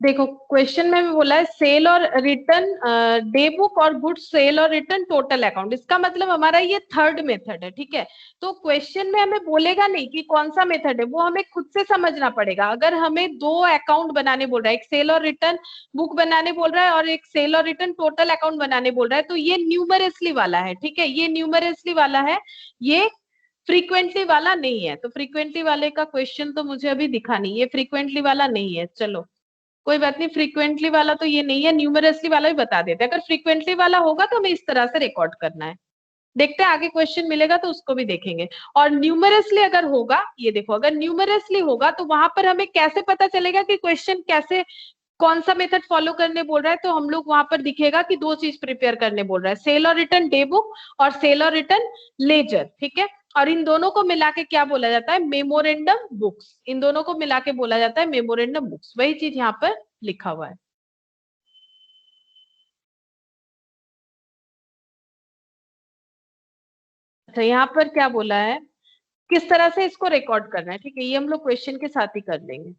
देखो क्वेश्चन में भी बोला है sale or return day book और goods sale or return total account. इसका मतलब हमारा ये थर्ड मेथड है। ठीक है, तो क्वेश्चन में हमें बोलेगा नहीं कि कौन सा मेथड है, वो हमें खुद से समझना पड़ेगा। अगर हमें दो अकाउंट बनाने बोल रहा है, एक सेल और रिटर्न बुक बनाने बोल रहा है और एक cell or return total account बनाने बोल रहा है, तो ये न्यूमरसली वाला है। ठीक है, ये न्यूमरसली वाला है, ये फ्रीक्वेंटली वाला नहीं है। तो फ्रीक्वेंटली वाले का क्वेश्चन तो मुझे अभी दिखा नहीं, ये फ्रीक्वेंटली वाला नहीं है। चलो कोई बात नहीं, फ्रीक्वेंटली वाला तो ये नहीं है, न्यूमरसली वाला भी बता देते हैं। अगर फ्रीक्वेंटली वाला होगा तो हमें इस तरह से रिकॉर्ड करना है। देखते हैं आगे क्वेश्चन मिलेगा तो उसको भी देखेंगे। और न्यूमरसली अगर होगा, ये देखो, अगर न्यूमरसली होगा तो वहां पर हमें कैसे पता चलेगा कि क्वेश्चन कैसे, कौन सा मेथड फॉलो करने बोल रहा है। तो हम लोग वहां पर दिखेगा कि दो चीज प्रिपेयर करने बोल रहा है, sale or return day book और सेल और रिटर्न लेजर। ठीक है, और इन दोनों को मिला के क्या बोला जाता है, मेमोरेंडम बुक्स। इन दोनों को मिला के बोला जाता है मेमोरेंडम बुक्स, वही चीज यहाँ पर लिखा हुआ है। अच्छा, यहाँ पर क्या बोला है, किस तरह से इसको रिकॉर्ड करना है। ठीक है, ये हम लोग क्वेश्चन के साथ ही कर लेंगे।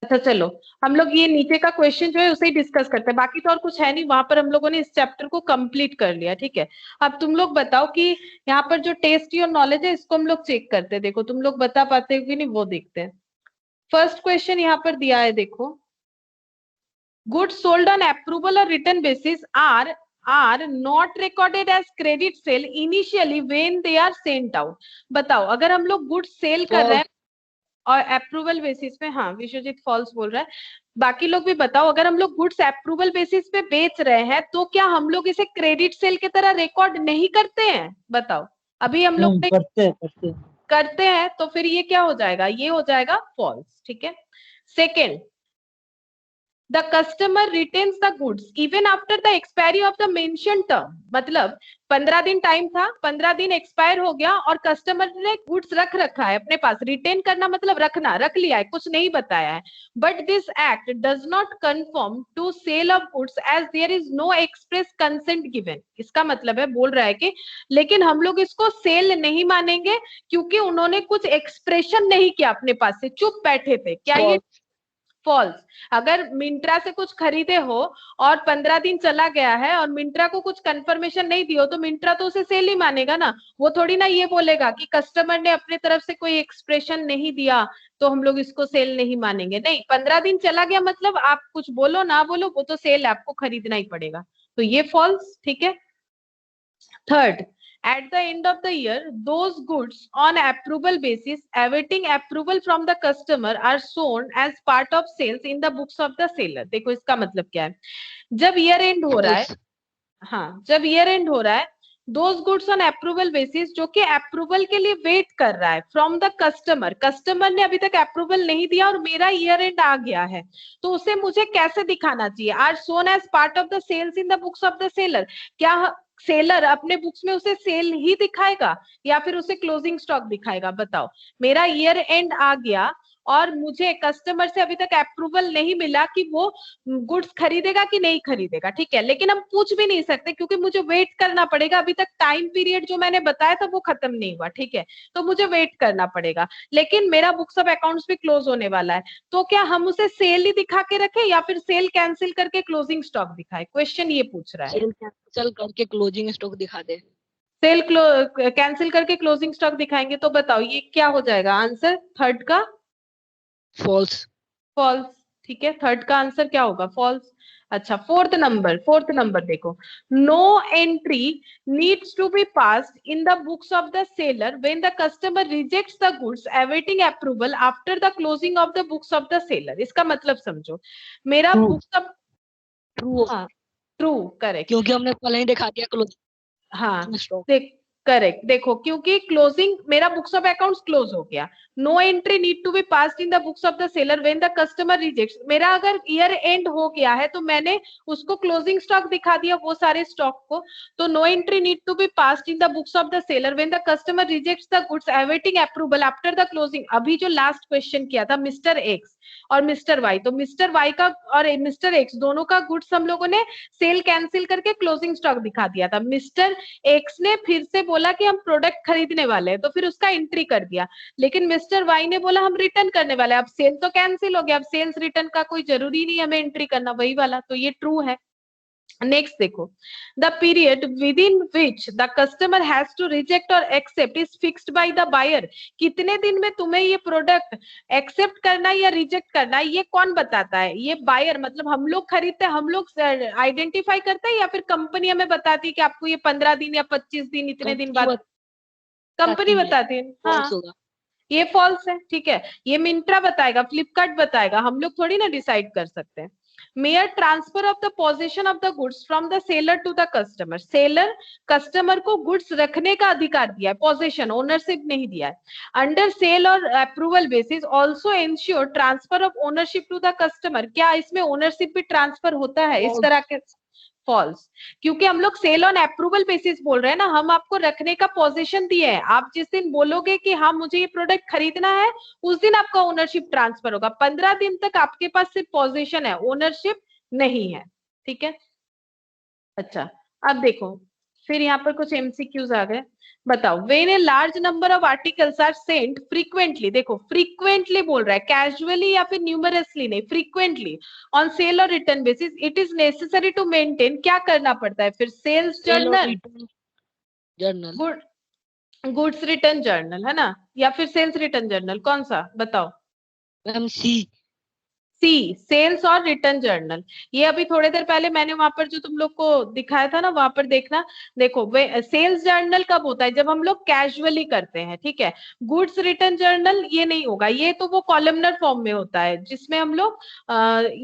अच्छा चलो, हम लोग ये नीचे का क्वेश्चन जो है उसे ही डिस्कस करते हैं, बाकी तो और कुछ है नहीं। वहां पर हम लोगों ने इस चैप्टर को कंप्लीट कर लिया। ठीक है, अब तुम लोग बताओ कि यहाँ पर जो टेस्ट योर नॉलेज है इसको हम लोग चेक करते हैं। देखो तुम लोग बता पाते हो कि नहीं वो देखते हैं। फर्स्ट क्वेश्चन यहाँ पर दिया है, देखो, गुड्स सोल्ड ऑन अप्रूवल और return basis are not recorded as credit sale initially when they are sent out. बताओ, अगर हम लोग गुड्स सेल कर रहे हैं और अप्रूवल बेसिस पे, हाँ विश्वजीत फॉल्स बोल रहा है, बाकी लोग भी बताओ, अगर हम लोग गुड्स अप्रूवल बेसिस पे बेच रहे हैं तो क्या हम लोग इसे क्रेडिट सेल की तरह रिकॉर्ड नहीं करते हैं। बताओ, अभी हम लोग करते हैं तो फिर ये क्या हो जाएगा, ये हो जाएगा फॉल्स। ठीक है, second, the customer retains the goods even after the expiry of the mention term. मतलब 15 दिन टाइम था, 15 दिन एक्सपायर हो गया और कस्टमर ने गुड्स रख रखा है अपने पास। रिटेन करना मतलब रखना, रख लिया है, कुछ नहीं बताया है। But this act does not confirm to sale of goods as there is no express consent given. इसका मतलब है, बोल रहा है कि लेकिन हम लोग इसको सेल नहीं मानेंगे क्योंकि उन्होंने कुछ एक्सप्रेशन नहीं किया अपने पास से, चुप बैठे थे। क्या ये फॉल्स? अगर मिंत्रा से कुछ खरीदे हो और 15 दिन चला गया है और मिंत्रा को कुछ कंफर्मेशन नहीं दियो तो मिंत्रा तो उसे सेल ही मानेगा ना। वो थोड़ी ना ये बोलेगा कि कस्टमर ने अपने तरफ से कोई एक्सप्रेशन नहीं दिया तो हम लोग इसको सेल नहीं मानेंगे। नहीं, 15 दिन चला गया मतलब आप कुछ बोलो ना बोलो वो तो सेल है, आपको खरीदना ही पड़ेगा। तो ये फॉल्स। ठीक है, third, at the end of the year those goods on approval basis awaiting approval from the customer are shown as part of sales in the books of the seller। देखो इसका मतलब क्या है, जब ईयर एंड हो रहा है, हाँ जब ईयर एंड हो रहा है, those goods on approval basis, जो कि अप्रूवल के लिए वेट कर रहा है फ्रॉम द कस्टमर, कस्टमर ने अभी तक अप्रूवल नहीं दिया और मेरा ईयर एंड आ गया है, तो उसे मुझे कैसे दिखाना चाहिए, are shown as part of the sales in the books of the seller. क्या सेलर अपने बुक्स में उसे सेल ही दिखाएगा या फिर उसे क्लोजिंग स्टॉक दिखाएगा। बताओ, मेरा ईयर एंड आ गया और मुझे कस्टमर से अभी तक अप्रूवल नहीं मिला कि वो गुड्स खरीदेगा कि नहीं खरीदेगा। ठीक है, लेकिन हम पूछ भी नहीं सकते क्योंकि मुझे वेट करना पड़ेगा, अभी तक टाइम पीरियड जो मैंने बताया था वो खत्म नहीं हुआ। ठीक है, तो मुझे वेट करना पड़ेगा, लेकिन मेरा बुक्स ऑफ अकाउंट्स भी क्लोज होने वाला है, तो क्या हम उसे सेल ही दिखा के रखे या फिर सेल कैंसिल करके क्लोजिंग स्टॉक दिखाए। क्वेश्चन ये पूछ रहा है। सेल कैंसिल करके क्लोजिंग स्टॉक दिखा दे। सेल कैंसिल करके क्लोजिंग स्टॉक दिखाएंगे तो बताओ ये क्या हो जाएगा आंसर थर्ड का? फॉल्स। फॉल्स। ठीक है, थर्ड का आंसर क्या होगा? फॉल्स। अच्छा, फोर्थ नंबर देखो, no entry needs to be passed in the books of the seller when the customer rejects the goods awaiting approval after the closing of the books of the seller. इसका मतलब समझो, मेरा True. Books of, true, हाँ true, correct. क्योंकि हमने पहले ही दिखा दिया हाँ क्लोजिंग स्टॉक। देख, करेक्ट, देखो क्योंकि क्लोजिंग, मेरा बुक्स ऑफ अकाउंट्स क्लोज हो गया, no entry need to be passed in the books of the seller when the customer rejects. मेरा अगर ईयर एंड हो गया है तो मैंने उसको क्लोजिंग स्टॉक दिखा दिया, वो सारे स्टॉक को। तो no entry need to be passed in the books of the seller when the customer rejects the goods awaiting approval after the closing. अभी जो लास्ट क्वेश्चन किया था मिस्टर एक्स और मिस्टर वाई, तो मिस्टर वाई का और mister x दोनों का गुड्स हम लोगों ने सेल कैंसिल करके क्लोजिंग स्टॉक दिखा दिया था। मिस्टर एक्स ने फिर से बोला कि हम प्रोडक्ट खरीदने वाले हैं, तो फिर उसका एंट्री कर दिया। लेकिन मिस्टर वाई ने बोला हम रिटर्न करने वाले हैं, अब सेल तो कैंसिल हो गया, अब सेल्स रिटर्न का कोई जरूरी नहीं हमें एंट्री करना, वही वाला, तो ये ट्रू है। नेक्स्ट देखो, the period within which the customer has to reject or accept is fixed by the buyer. कितने दिन में तुम्हें ये प्रोडक्ट एक्सेप्ट करना है या रिजेक्ट करना है, ये कौन बताता है? ये बायर, मतलब हम लोग खरीदते हैं, हम लोग आइडेंटिफाई करते हैं, या फिर कंपनी हमें बताती है कि आपको ये 15 दिन या 25 दिन इतने दिन बाद? कंपनी बताती है। हाँ, होगा। ये फॉल्स है, ठीक है, ये मिंत्रा बताएगा, फ्लिपकार्ट बताएगा, हम लोग थोड़ी ना डिसाइड कर सकते हैं। Mere transfer of the position of the goods from the seller to the customer. Seller customer को गुड्स रखने का अधिकार दिया है, पोजीशन, ओनरशिप नहीं दिया है। Under sale or approval basis also ensure transfer of ownership to the customer. क्या इसमें ओनरशिप भी ट्रांसफर होता है इस तरह के? फॉल्स, क्योंकि हम लोग सेल ऑन अप्रूवल बेसिस बोल रहे हैं ना, हम आपको रखने का पोजीशन दिए है, आप जिस दिन बोलोगे कि हाँ मुझे ये प्रोडक्ट खरीदना है, उस दिन आपका ओनरशिप ट्रांसफर होगा। 15 दिन तक आपके पास सिर्फ पोजीशन है, ओनरशिप नहीं है, ठीक है। अच्छा, अब देखो, फिर यहाँ पर कुछ एमसीक्यूज आ गए। बताओ, when a large number of articles are sent frequently, देखो फ्रीक्वेंटली बोल रहा है, कैजुअली या फिर न्यूमरसली नहीं, frequently on sale or return basis, it is necessary to maintain, क्या करना पड़ता है फिर? Sales journal, journal, goods return journal, है ना, या फिर सेल्स रिटर्न जर्नल, कौन सा बताओ? Ma'am C. C, sales or return journal. ये अभी थोड़ी देर पहले मैंने वहां पर जो तुम लोग को दिखाया था ना, वहां पर देखना। देखो, सेल्स जर्नल कब होता है? जब हम लोग कैजुअली करते हैं, ठीक है। गुड्स रिटर्न जर्नल ये नहीं होगा, ये तो वो कॉलमनर फॉर्म में होता है जिसमें हम लोग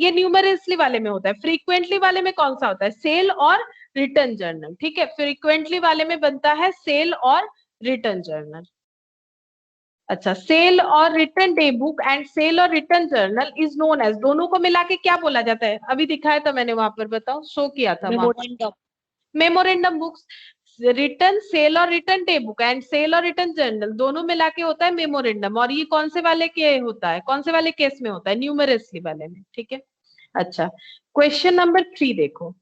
ये न्यूमरसली वाले में होता है। फ्रीक्वेंटली वाले में कौन सा होता है? सेल और रिटर्न जर्नल, ठीक है। फ्रीक्वेंटली वाले में बनता है सेल और रिटर्न जर्नल। अच्छा, sale or return day book and sale or return journal is known as, दोनों को मिला के क्या बोला जाता है? अभी दिखाया था मैंने वहां पर, बताओ, शो किया था वहां पर। Memorandum. Memorandum books, return sale or return day book and sale or return journal दोनों मिला के होता है मेमोरेंडम। और ये कौन से वाले के होता है, कौन से वाले केस में होता है? न्यूमरसली वाले में, ठीक है। अच्छा, क्वेश्चन नंबर 3 देखो,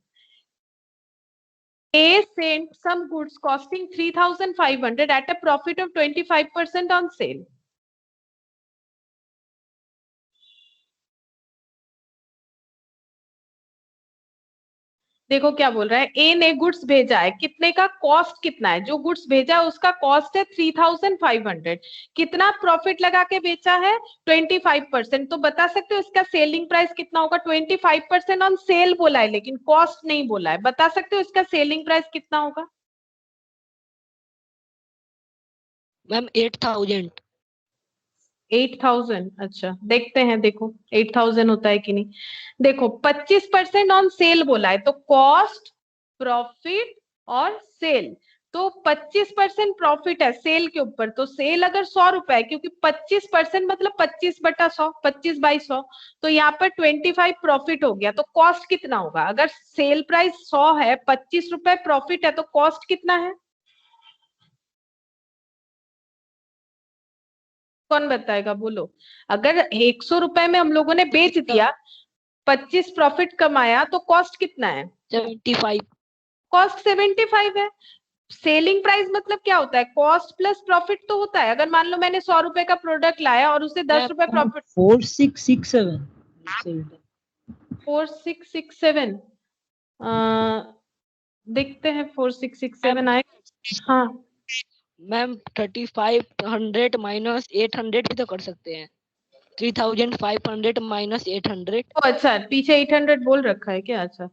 A sent some goods costing 3,500 at a profit of 25% on sale. देखो क्या बोल रहा है, ए ने गुड्स भेजा है, कितने का? कॉस्ट कितना है? जो गुड्स भेजा है उसका कॉस्ट है 3,500। कितना प्रॉफिट लगा के बेचा है? 25%। तो बता सकते हो इसका सेलिंग प्राइस कितना होगा? 25% ऑन सेल बोला है, लेकिन कॉस्ट नहीं बोला है। बता सकते हो इसका सेलिंग प्राइस कितना होगा? मैम 8,000। 8,000। अच्छा, देखते हैं, देखो 8,000 होता है कि नहीं। देखो 25% ऑन सेल बोला है, तो कॉस्ट, प्रॉफिट और सेल, तो 25% प्रॉफिट है सेल के ऊपर, तो सेल अगर 100 रुपए है, क्योंकि 25% मतलब 25/100, 25/100, तो यहाँ पर 25 प्रॉफिट हो गया। तो कॉस्ट कितना होगा? अगर सेल प्राइस 100 है, 25 रुपए प्रॉफिट है, तो कॉस्ट कितना है? कौन बताएगा, बोलो। अगर 100 रुपए में हम लोगों ने बेच दिया, 25 प्रॉफिट कमाया, तो कॉस्ट कितना है? 75। कॉस्ट 75 है। सेलिंग प्राइस मतलब क्या होता है? कॉस्ट प्लस प्रॉफिट तो होता है। अगर मान लो मैंने 100 रुपए का प्रोडक्ट लाया और उसे 10 रुपए प्रॉफिट। 4667 4667, देखते हैं 4667 आए। हाँ, मैम 3500 माइनस 800 भी तो कर सकते हैं। 3500 माइनस 800। अच्छा, पीछे 800 बोल रखा है क्या? अच्छा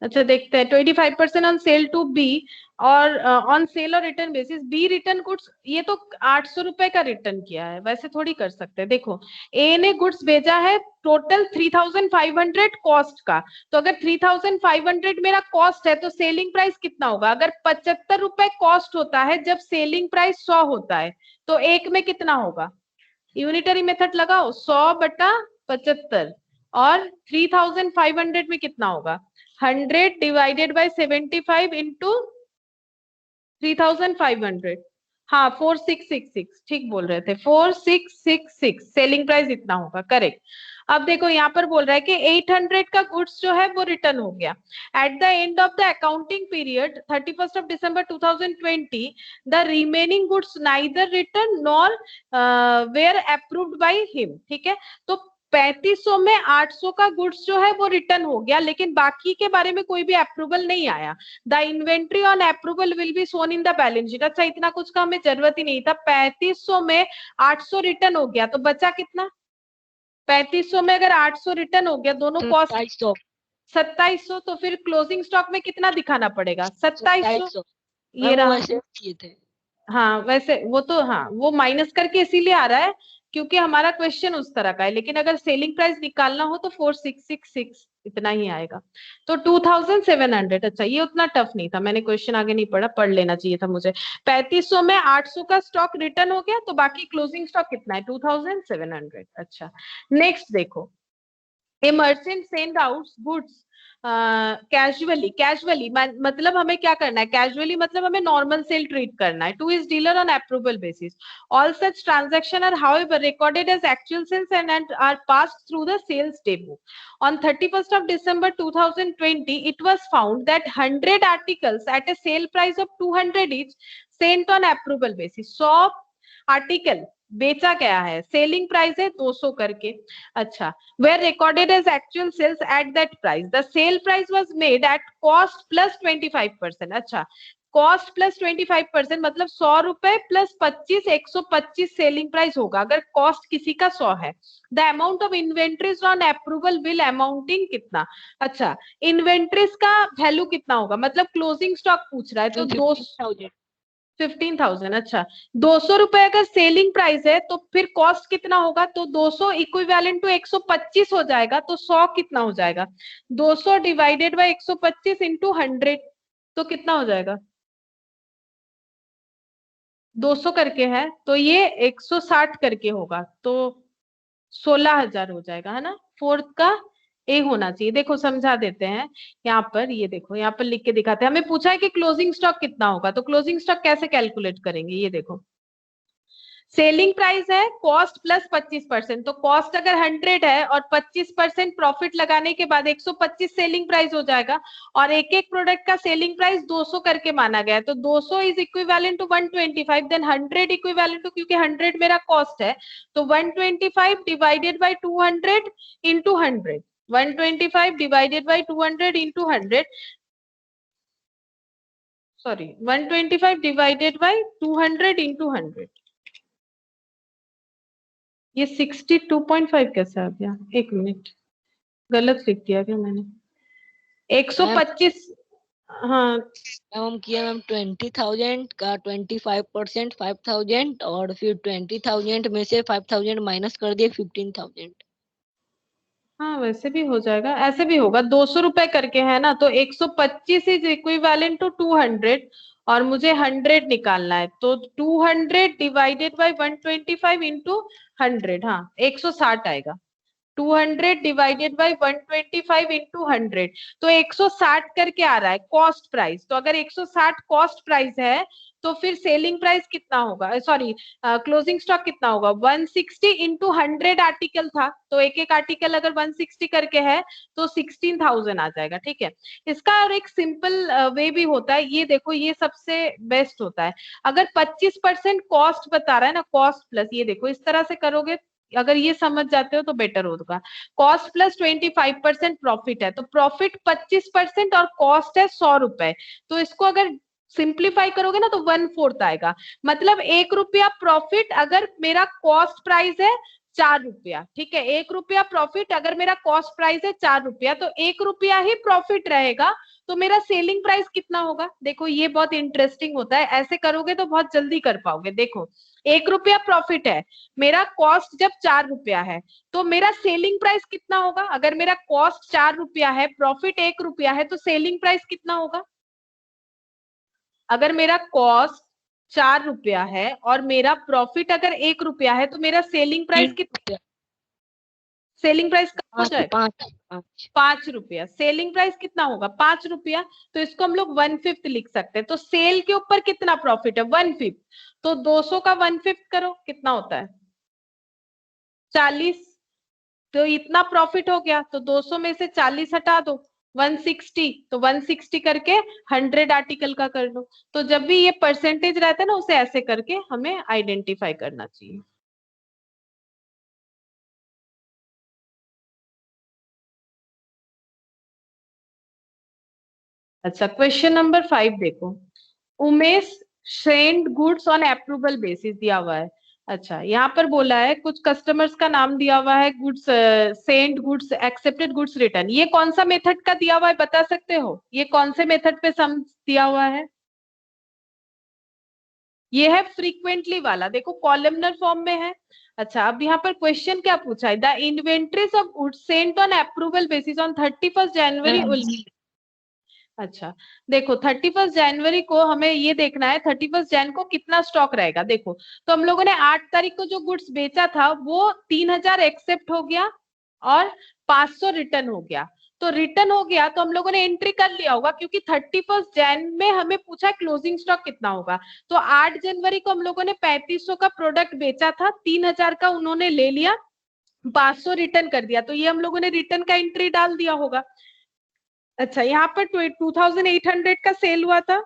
अच्छा, देखते हैं। 25% on sale to be or on sale or return basis be return goods, ये तो 800 रुपए का रिटर्न किया है, वैसे थोड़ी कर सकते हैं। देखो, ए ने गुड्स भेजा है टोटल 3500 कॉस्ट का, तो अगर 3500 मेरा कॉस्ट है तो सेलिंग प्राइस कितना होगा? अगर 75 रुपए कॉस्ट होता है जब सेलिंग प्राइस 100 होता है, तो एक में कितना होगा? यूनिटरी मेथड लगाओ, 100/75, और 3500 में कितना होगा? 100 डिवाइडेड बाय 75 इंटू 3500। हाँ, 4666, ठीक बोल रहे थे, 4666 सेलिंग प्राइस इतना होगा, करेक्ट। अब देखो यहाँ पर बोल रहा है कि 800 का गुड्स जो है वो रिटर्न हो गया। At the end of the accounting period 31st of December 2020 the remaining goods neither return nor were approved by him. ठीक है, तो 3500 में 800 का गुड्स जो है वो रिटर्न हो गया, लेकिन बाकी के बारे में कोई भी अप्रूवल नहीं आया। The inventory on approval will be shown in the balance sheet. अच्छा, इतना कुछ का हमें जरूरत ही नहीं था, 3500 में 800 रिटर्न हो गया, तो बचा कितना? 3500 में अगर 800 रिटर्न हो गया, दोनों कॉस्ट 2700, तो फिर क्लोजिंग स्टॉक में कितना दिखाना पड़ेगा? 2700। ये रहा। वैसे किए थे। हाँ, वैसे वो तो, हाँ, वो माइनस करके इसीलिए आ रहा है क्योंकि हमारा क्वेश्चन उस तरह का है, लेकिन अगर सेलिंग प्राइस निकालना हो तो 4666 इतना ही आएगा, तो 2700। अच्छा, ये उतना टफ नहीं था, मैंने क्वेश्चन आगे नहीं पढ़ा, पढ़ लेना चाहिए था मुझे। 3500 में 800 का स्टॉक रिटर्न हो गया, तो बाकी क्लोजिंग स्टॉक कितना है? 2700। अच्छा, नेक्स्ट देखो, ए merchant send out goods casually. Casually मतलब हमें क्या करना है? कैजुअली मतलब हमें नॉर्मल सेल ट्रीट करना है। To is dealer on approval basis, all such transaction are however recorded as actual sales and are passed through the sales daybook. On 31st of December 2020 it was found that 100 articles at a sale price of 200 each sent on approval basis। 100 article बेचा गया है, selling price है 200 करके। अच्छा, were recorded as actual sales at that price, the sale price was made at cost plus 25%। अच्छा, cost plus 25% मतलब 100 रुपए plus 25, 125 selling price होगा अगर कॉस्ट किसी का 100 है। The amount of inventories on approval will amounting कितना? अच्छा, इन्वेंट्रीज का वैल्यू कितना होगा? मतलब क्लोजिंग स्टॉक पूछ रहा है, तो 15,000। अच्छा, 200 रुपए अगर सेलिंग प्राइस है तो फिर कॉस्ट कितना होगा? तो 200 इक्विवेलेंट टू 125 हो जाएगा, तो 100 कितना हो जाएगा? 200 डिवाइडेड बाय 125 इंटू 100, तो कितना हो जाएगा? 200 करके है तो ये 160 करके होगा, तो 16,000 हो जाएगा, है ना? फोर्थ का ए होना चाहिए। देखो समझा देते हैं, यहाँ पर ये देखो, यहाँ पर लिख के दिखाते हैं। हमें पूछा है कि क्लोजिंग स्टॉक कितना होगा, तो क्लोजिंग स्टॉक कैसे कैलकुलेट करेंगे? ये देखो, सेलिंग प्राइस है कॉस्ट प्लस 25%, तो कॉस्ट अगर 100 है और 25% प्रॉफिट लगाने के बाद 125 सेलिंग प्राइस हो जाएगा, और एक एक प्रोडक्ट का सेलिंग प्राइस 200 करके माना गया है, तो 200 is equivalent to 125, then 100 equivalent to, क्योंकि 100 मेरा कॉस्ट है, तो 125 divided by 200 into 100, 125 divided by 200 into 100, sorry 125 divided by 200 into 100, ये 62.5 कैसे आ गया? एक मिनट, गलत लिख दिया क्या मैंने? 125। हाँ, हम किया मैम 20,000 का 25% 5,000, और फिर 20,000 में से 5,000 माइनस कर दिए 15,000। हाँ, वैसे भी हो जाएगा, ऐसे भी होगा। 200 रुपए करके है ना, तो 125 इज इक्विवेलेंट टू 200, और मुझे 100 निकालना है, तो 200 डिवाइडेड बाय 125 इंटू 100, हाँ 160 आएगा। 200 डिवाइडेड बाय 125 इंटू 100, तो 160 करके आ रहा है कॉस्ट प्राइस। तो अगर 160 कॉस्ट प्राइस है तो फिर सेलिंग प्राइस कितना होगा? सॉरी, क्लोजिंग स्टॉक कितना होगा? 160 इंटू 100 आर्टिकल था, तो एक एक आर्टिकल अगर 160 करके है तो 16,000 आ जाएगा। ठीक है, इसका और एक सिंपल वे भी होता है, ये देखो, ये सबसे बेस्ट होता है। अगर 25% कॉस्ट बता रहा है ना, कॉस्ट प्लस, ये देखो इस तरह से करोगे, अगर ये समझ जाते हो तो बेटर होगा। कॉस्ट प्लस 25% प्रॉफिट है, तो प्रॉफिट 25% और कॉस्ट है 100 रुपए, तो इसको अगर सिंप्लीफाई करोगे ना तो 1/4 आएगा। मतलब 1 रुपया प्रॉफिट अगर मेरा कॉस्ट प्राइस है ₹4, ठीक है। ₹1 प्रॉफिट, अगर मेरा कॉस्ट प्राइस है ₹4 तो ₹1 ही प्रॉफिट रहेगा, तो मेरा सेलिंग प्राइस कितना होगा? देखो ये बहुत इंटरेस्टिंग होता है, ऐसे करोगे तो बहुत जल्दी कर पाओगे। देखो ₹1 प्रॉफिट है, मेरा कॉस्ट जब ₹4 है, तो मेरा सेलिंग प्राइस कितना होगा? अगर मेरा कॉस्ट ₹4 है, प्रॉफिट ₹1 है, तो सेलिंग प्राइस कितना होगा? अगर मेरा कॉस्ट ₹4 है और मेरा प्रॉफिट अगर ₹1 है, तो मेरा सेलिंग प्राइस कितना? सेलिंग प्राइस कम हो जाएगा ₹5। सेलिंग प्राइस कितना होगा? ₹5। तो इसको हम लोग 1/5 लिख सकते हैं। तो सेल के ऊपर कितना प्रॉफिट है? 1/5। तो 200 का 1/5 करो, कितना होता है? 40। तो इतना प्रॉफिट हो गया, तो 200 में से 40 हटा दो, 160। तो 160 करके 100 आर्टिकल का कर लो। तो जब भी ये परसेंटेज रहता है ना, उसे ऐसे करके हमें आइडेंटिफाई करना चाहिए। अच्छा, क्वेश्चन नंबर 5 देखो। Umesh send goods on approval basis दिया हुआ है। अच्छा, यहाँ पर बोला है कुछ कस्टमर्स का नाम दिया हुआ है, goods send goods accepted goods return. ये कौन सा मेथड का दिया हुआ है, बता सकते हो? ये कौन से मेथड पे सम दिया हुआ है? ये है फ्रीक्वेंटली वाला, देखो कॉलमनर फॉर्म में है। अच्छा, अब यहाँ पर क्वेश्चन क्या पूछा है? The inventories of goods Saint on approval basis on 31 जनवरी। अच्छा, देखो 31 जनवरी को हमें ये देखना है 31 जन को कितना स्टॉक रहेगा। देखो, तो हम लोगों ने 8 तारीख को जो गुड्स बेचा था वो 3000 एक्सेप्ट हो गया और 500 रिटर्न हो गया। तो रिटर्न हो गया तो हम लोगों ने एंट्री कर लिया होगा, क्योंकि 31 जन में हमें पूछा क्लोजिंग स्टॉक कितना होगा। तो 8 जनवरी को हम लोगों ने 3500 का प्रोडक्ट बेचा था, 3000 का उन्होंने ले लिया, 500 रिटर्न कर दिया, तो ये हम लोगों ने रिटर्न का एंट्री डाल दिया होगा। अच्छा, यहाँ पर 2800 का सेल हुआ था,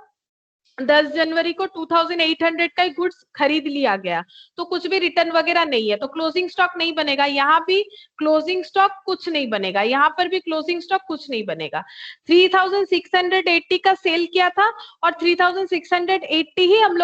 10 जनवरी को 2800 का ही गुड्स खरीद लिया गया, तो कुछ भी रिटर्न वगैरह नहीं है, तो क्लोजिंग स्टॉक नहीं बनेगा। यहाँ भी क्लोजिंग स्टॉक कुछ नहीं बनेगा, यहाँ पर भी क्लोजिंग स्टॉक कुछ नहीं बनेगा। 3680 का सेल किया था और 3680 ही हम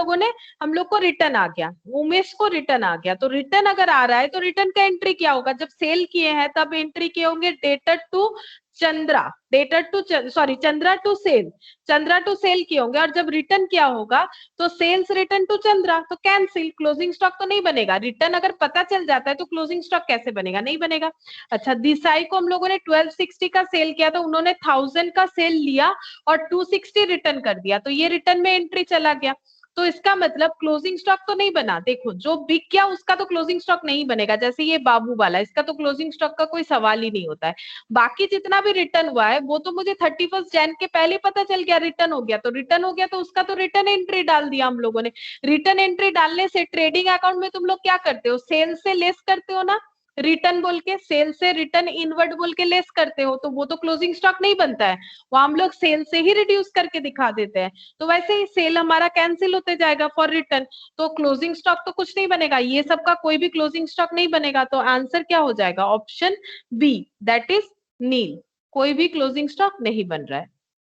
लोग को रिटर्न आ गया, उमेश को रिटर्न आ गया। तो रिटर्न अगर आ रहा है तो रिटर्न का एंट्री क्या होगा? जब सेल किए हैं तब एंट्री किए होंगे debtor to Chandra, Chandra to sale, Chandra to sale किए होंगे, और जब रिटर्न किया होगा तो सेल्स रिटर्न टू चंद्रा, तो कैंसिल, क्लोजिंग स्टॉक तो नहीं बनेगा। रिटर्न अगर पता चल जाता है तो क्लोजिंग स्टॉक कैसे बनेगा? नहीं बनेगा। अच्छा, दिसाई को हम लोगों ने 1260 का सेल किया था, उन्होंने 1000 का सेल लिया और 260 रिटर्न कर दिया, तो ये रिटर्न में एंट्री चला गया। तो इसका मतलब क्लोजिंग स्टॉक तो नहीं बना। देखो, जो बिक गया उसका तो क्लोजिंग स्टॉक नहीं बनेगा, जैसे ये बाबू वाला, इसका तो क्लोजिंग स्टॉक का कोई सवाल ही नहीं होता है। बाकी जितना भी रिटर्न हुआ है वो तो मुझे 31 जन के पहले पता चल गया, रिटर्न हो गया, तो रिटर्न हो गया तो उसका तो रिटर्न एंट्री डाल दिया हम लोगों ने। रिटर्न एंट्री डालने से ट्रेडिंग अकाउंट में तुम लोग क्या करते हो? सेल से लेस करते हो ना, रिटर्न बोल के, सेल से रिटर्न इनवर्ड बोल के लेस करते हो, तो वो तो क्लोजिंग स्टॉक नहीं बनता है, वो हम लोग सेल से ही रिड्यूस करके दिखा देते हैं। तो वैसे ही सेल हमारा कैंसिल होते जाएगा फॉर रिटर्न, तो क्लोजिंग स्टॉक तो कुछ नहीं बनेगा, ये सब का कोई भी क्लोजिंग स्टॉक नहीं बनेगा। तो आंसर क्या हो जाएगा? ऑप्शन बी, दैट इज नील, कोई भी क्लोजिंग स्टॉक नहीं बन रहा है।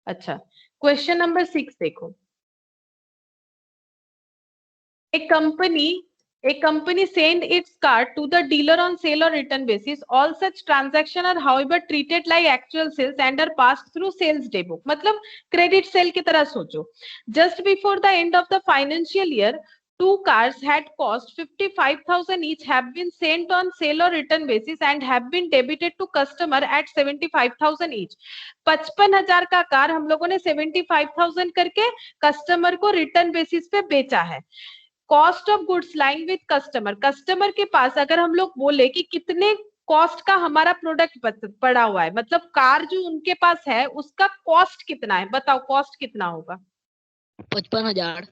अच्छा, क्वेश्चन नंबर 6 देखो। A company send its card to the dealer on sale or return basis. All such transactions are however treated like actual sales and are passed through sales day book. मतलब credit sale की तरह सोचो। Just before the end of the financial year, 2 cars had cost 55,000 each have been sent on sale or return basis and have been debited to customer at 75,000 each. 55,000 का car हम लोगों ने 75,000 करके customer को return basis पे बेचा है। Cost of goods line with customer, customer के पास अगर हम लोग बोले कि कितने कॉस्ट का हमारा प्रोडक्ट पड़ा हुआ है, मतलब कार जो उनके पास है उसका कॉस्ट कितना है, बताओ कॉस्ट कितना होगा? 55,000।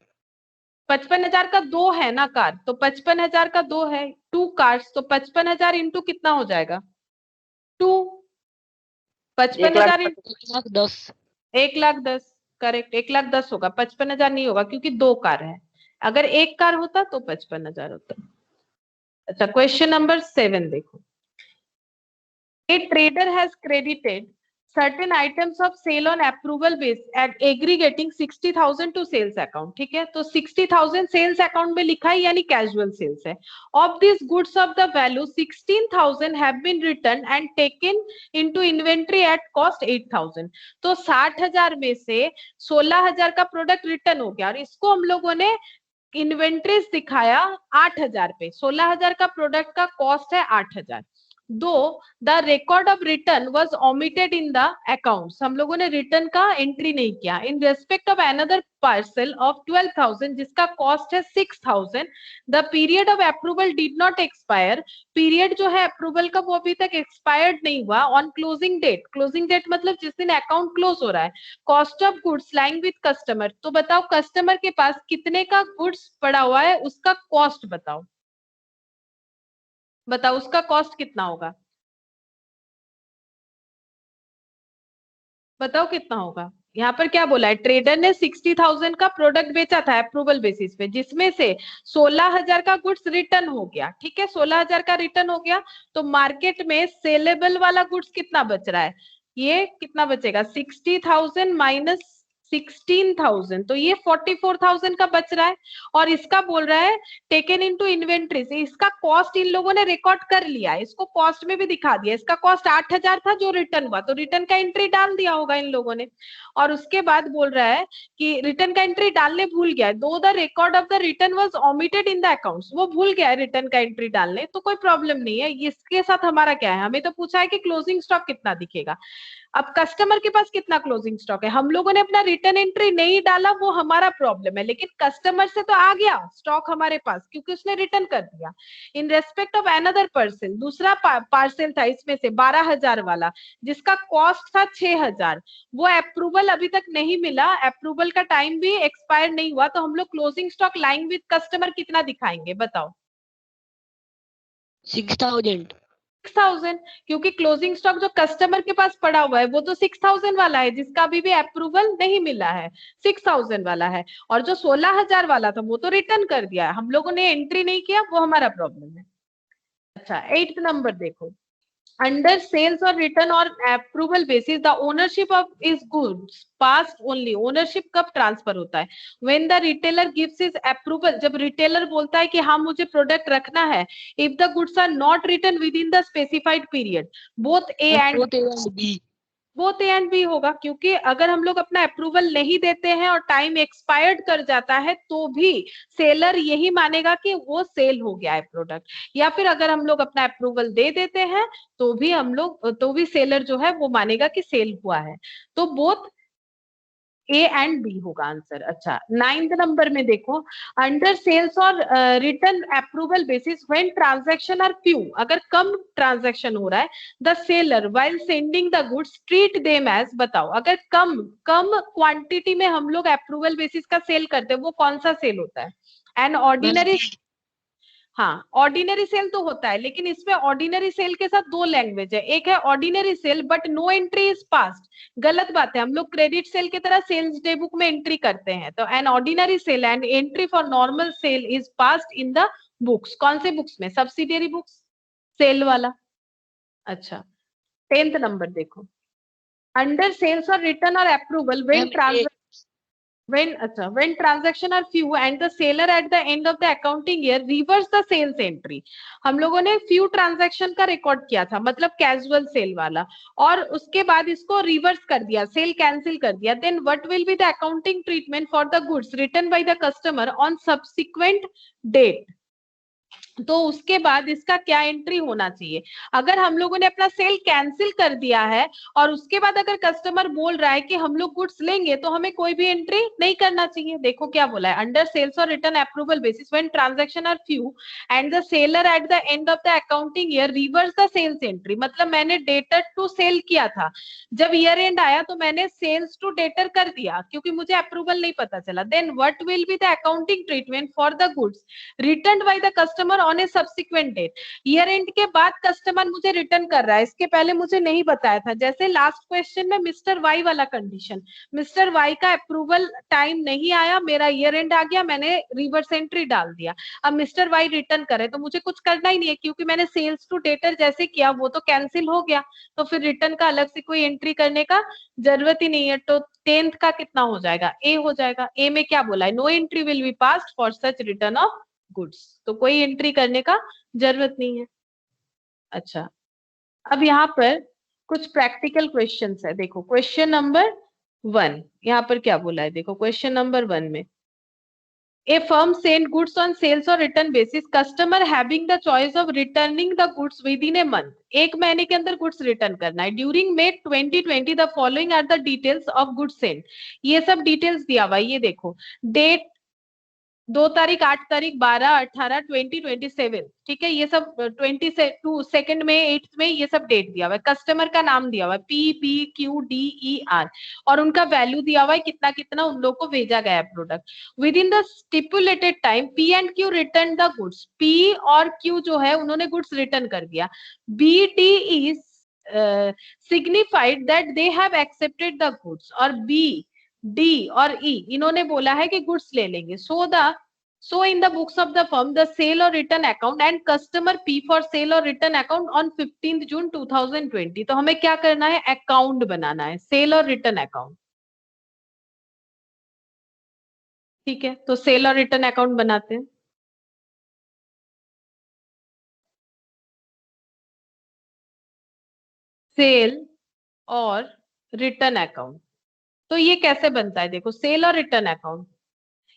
55,000 का 2 है ना कार, तो 55,000 का 2 है, 2 कार्स, तो 55,000 इंटू कितना हो जाएगा? 2। 55,000 1,10,000। 1,10,000, करेक्ट, 1,10,000 होगा, 55,000 नहीं होगा क्योंकि 2 कार है। अगर 1 कार होता तो 55,000 होता। अच्छा, क्वेश्चन नंबर 7 देखो। A trader has credited certain items of sale on approval base at aggregating 60,000 to sales account, ठीक है, तो 60,000 sales account में लिखा है यानी casual sales है. Of these goods of the value 16,000 have been returned and taken into inventory at cost 8,000. तो 60,000 में से 16,000 का प्रोडक्ट रिटर्न हो गया और इसको हम लोगों ने इन्वेंट्रीज दिखाया 8,000 पे. 16,000 का प्रोडक्ट का कॉस्ट है 8,000. दो the record of return was omitted in the accounts, हम लोगों ने रिटर्न का एंट्री नहीं किया. In respect of another parcel of 12,000 जिसका कॉस्ट है 6,000, the period of approval did not expire. Period जो है अप्रूवल का वो अभी तक एक्सपायर्ड नहीं हुआ. On closing date, closing date मतलब जिस दिन अकाउंट क्लोज हो रहा है. Cost of goods lying with customer, तो बताओ कस्टमर के पास कितने का गुड्स पड़ा हुआ है उसका कॉस्ट बताओ. बताओ उसका कॉस्ट कितना होगा, बताओ कितना होगा. यहाँ पर क्या बोला है, ट्रेडर ने 60,000 का प्रोडक्ट बेचा था अप्रूवल बेसिस पे जिसमें से 16,000 का गुड्स रिटर्न हो गया. ठीक है, 16,000 का रिटर्न हो गया तो मार्केट में सेलेबल वाला गुड्स कितना बच रहा है, ये कितना बचेगा 60,000 माइनस 16,000, तो ये 44,000 का बच रहा है. और इसका बोल रहा है टेकन इनटू इन्वेंट्री से, इसका कॉस्ट इन लोगों ने रिकॉर्ड कर लिया है, इसको कॉस्ट में भी दिखा दिया. इसका कॉस्ट 8,000 था जो रिटर्न हुआ तो रिटर्न का एंट्री डाल दिया होगा इन लोगों ने. और उसके बाद बोल रहा है कि रिटर्न का एंट्री डालने भूल गया, दो the record of the return was omitted in the accounts, वो भूल गया है रिटर्न का एंट्री डालने, तो कोई प्रॉब्लम नहीं है. इसके साथ हमारा क्या है, हमें तो पूछा है कि क्लोजिंग स्टॉक कितना दिखेगा. अब कस्टमर के पास कितना क्लोजिंग स्टॉक है, हम लोगों ने अपना रिटर्न एंट्री नहीं डाला वो हमारा प्रॉब्लम है, लेकिन कस्टमर से तो आ गया स्टॉक हमारे पास क्योंकि उसने रिटर्न कर दिया. In respect of another person, दूसरा पार्सल था इसमें से 12,000 वाला जिसका कॉस्ट था 6,000, वो अप्रूवल अभी तक नहीं मिला, अप्रूवल का टाइम भी एक्सपायर नहीं हुआ, तो हम लोग closing stock line with customer कितना दिखाएंगे बताओ. 6,000. 6,000, क्योंकि क्लोजिंग स्टॉक जो कस्टमर के पास पड़ा हुआ है वो तो 6,000 वाला है जिसका अभी भी अप्रूवल नहीं मिला है, 6,000 वाला है. और जो 16,000 वाला था वो तो रिटर्न कर दिया है, हम लोगों ने एंट्री नहीं किया, वो हमारा प्रॉब्लम है. अच्छा 8th नंबर देखो, under sales or return or approval basis the ownership of is goods passed only. ownership कब ट्रांसफर होता है, when the retailer gives his approval, जब रिटेलर बोलता है कि हाँ मुझे प्रोडक्ट रखना है. if the goods are not returned within the specified period, both A and B. Both A and B होगा, क्योंकि अगर हम लोग अपना अप्रूवल नहीं देते हैं और टाइम एक्सपायर्ड कर जाता है तो भी सेलर यही मानेगा कि वो सेल हो गया है प्रोडक्ट. या फिर अगर हम लोग अपना अप्रूवल दे देते हैं तो भी हम लोग तो भी सेलर जो है वो मानेगा कि सेल हुआ है. तो बोथ ए एंड बी होगा आंसर. अच्छा 9th नंबर में देखो, under sales or return approval basis when transaction are few, अगर कम ट्रांजैक्शन हो रहा है, the seller while sending the goods treat them as, बताओ अगर कम क्वांटिटी में हम लोग अप्रूवल बेसिस का सेल करते हैं वो कौन सा सेल होता है, एन ऑर्डिनरी. हाँ ऑर्डिनरी सेल तो होता है, लेकिन इसमें ऑर्डिनरी सेल के साथ दो लैंग्वेज है, एक है ordinary sale but no entry is passed, गलत बात है, हम लोग क्रेडिट सेल की तरह सेल्स डे बुक में एंट्री करते हैं. तो an ordinary sale and entry for normal sale is passed in the books, कौन से बुक्स में, सब्सिडियरी बुक्स, सेल वाला. अच्छा 10th नंबर देखो, अंडर सेल्स और रिटर्न और approval when transaction are few and the seller at the end of the accounting year reverse the sales entry, हम लोगों ने few transaction का record किया था मतलब कैजुअल सेल वाला, और उसके बाद इसको रिवर्स कर दिया, सेल कैंसिल कर दिया, then what will be the accounting treatment for the goods written by the customer on subsequent date. तो उसके बाद इसका क्या एंट्री होना चाहिए, अगर हम लोगों ने अपना सेल कैंसिल कर दिया है और उसके बाद अगर कस्टमर बोल रहा है कि हम लोग गुड्स लेंगे तो हमें कोई भी एंट्री नहीं करना चाहिए. देखो क्या बोला है, under sales or return approval basis when transaction are few and the seller at the end of the accounting year reverse the sales entry, मतलब मैंने डेटर टू सेल किया था, जब ईयर एंड आया तो मैंने सेल्स टू डेटर कर दिया क्योंकि मुझे अप्रूवल नहीं पता चला. Then what will be the accounting treatment for the goods returned by the customer on a subsequent date. Year end के बाद कस्टमर मुझे रिटर्न कर रहा है, इसके पहले मुझे नहीं बताया था। जैसे लास्ट क्वेश्चन में मिस्टर वाई वाला कंडीशन, मिस्टर वाई का अप्रूवल टाइम नहीं आया, मेरा ईयर एंड आ गया, मैंने रिवर्स एंट्री डाल दिया। अब मिस्टर वाई रिटर्न करे तो मुझे कुछ करना ही नहीं है, क्योंकि मैंने सेल्स टू डेटर जैसे किया वो तो कैंसिल हो गया, तो फिर रिटर्न का अलग से कोई एंट्री करने का जरूरत ही नहीं है। तो 10th का कितना हो जाएगा, ए हो जाएगा। ए में क्या बोला है, no entry will be passed for such return of goods, तो कोई एंट्री करने का जरूरत नहीं है। अच्छा, अब यहाँ पर कुछ प्रैक्टिकल क्वेश्चंस है। देखो क्वेश्चन नंबर 1 यहाँ पर क्या बोला है, देखो क्वेश्चन नंबर 1 में, A firm send goods on sales or return basis, customer having the choice of returning the goods within a month, एक महीने के अंदर गुड्स रिटर्न करना है। During May 2020 the following are the details of goods sent, ये सब details दिया हुआ है। ये देखो डेट 2 तारीख, 8 तारीख, 12, 18, 20, 27, ठीक है, ये सब 22 में 8 में ये सब डेट दिया हुआ है। कस्टमर का नाम दिया हुआ है PBQDER, और उनका वैल्यू दिया हुआ है कितना कितना उन लोग को भेजा गया है product. With in the stipulated time P and Q return the goods, P और Q जो है उन्होंने गुड्स रिटर्न कर दिया। BD is signified that they have accepted the goods, और B डी और ई इन्होंने बोला है कि गुड्स ले लेंगे। So in the books of the firm the sale or return account and customer P for sale or return account on 15 June 2020। तो हमें क्या करना है, अकाउंट बनाना है, सेल और रिटर्न अकाउंट। ठीक है, तो सेल और रिटर्न अकाउंट बनाते हैं। सेल और रिटर्न अकाउंट, तो ये कैसे बनता है, देखो सेल और रिटर्न अकाउंट,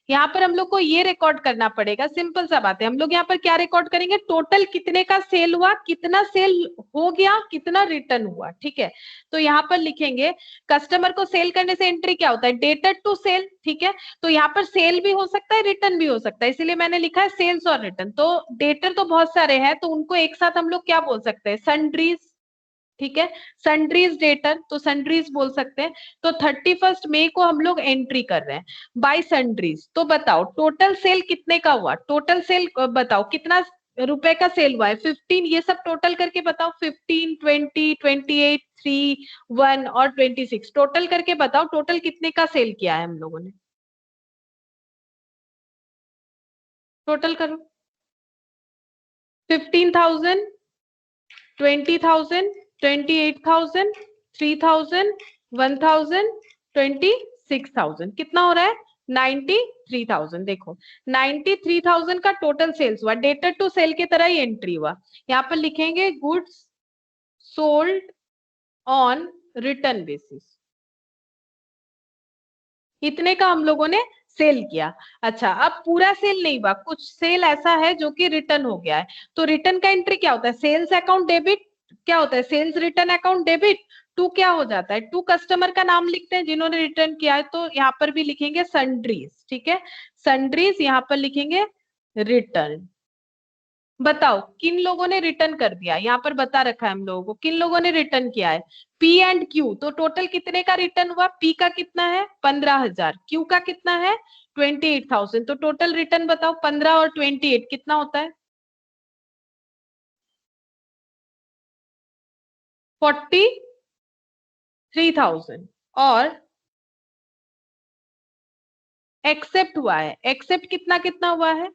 यहाँ पर हम लोग को ये रिकॉर्ड करना पड़ेगा। सिंपल सा बात है, हम लोग यहाँ पर क्या रिकॉर्ड करेंगे, टोटल कितने का सेल हुआ, कितना सेल हो गया, कितना रिटर्न हुआ। ठीक है, तो यहाँ पर लिखेंगे कस्टमर को सेल करने से एंट्री क्या होता है, डेटर टू सेल। ठीक है, तो यहाँ पर सेल भी हो सकता है, रिटर्न भी हो सकता है, इसीलिए मैंने लिखा है सेल्स और रिटर्न। तो डेटर तो बहुत सारे हैं, तो उनको एक साथ हम लोग क्या बोल सकते हैं, सन्ड्रीज। ठीक है, सन्ड्रीज डेटर, तो सन्ड्रीज बोल सकते हैं। तो 31 मई को हम लोग एंट्री कर रहे हैं बाय सन्ड्रीज। तो बताओ टोटल सेल कितने का हुआ, टोटल सेल बताओ कितना रुपए का सेल हुआ है, 15, ये सब टोटल करके बताओ, 15, 20, 28, 3, 1 और 26, टोटल करके बताओ टोटल कितने का सेल किया है हम लोगों ने, टोटल करो। 15,000, 20,000, 28,000, 3,000, 1,000, 26,000, कितना हो रहा है, 93,000। देखो 93,000 का टोटल सेल्स हुआ, डेटर टू सेल की तरह ही एंट्री हुआ। यहाँ पर लिखेंगे goods sold on return basis, इतने का हम लोगों ने सेल किया। अच्छा, अब पूरा सेल नहीं हुआ, कुछ सेल ऐसा है जो कि रिटर्न हो गया है, तो रिटर्न का एंट्री क्या होता है, सेल्स अकाउंट डेबिट, क्या होता है, sales return account debit to क्या हो जाता है, टू कस्टमर का नाम लिखते हैं जिन्होंने रिटर्न किया है, तो यहाँ पर भी लिखेंगे सन्ड्रीज। ठीक है, सन्ड्रीज, यहाँ पर लिखेंगे रिटर्न। बताओ किन लोगों ने रिटर्न कर दिया, यहाँ पर बता रखा है हम लोगों को किन लोगों ने रिटर्न किया है, पी एंड क्यू। तो टोटल कितने का रिटर्न हुआ, पी का कितना है 15,000, क्यू का कितना है 28,000, तो टोटल रिटर्न बताओ 15 और 28 कितना होता है, 43,000। और एक्सेप्ट हुआ है, एक्सेप्ट कितना कितना हुआ है,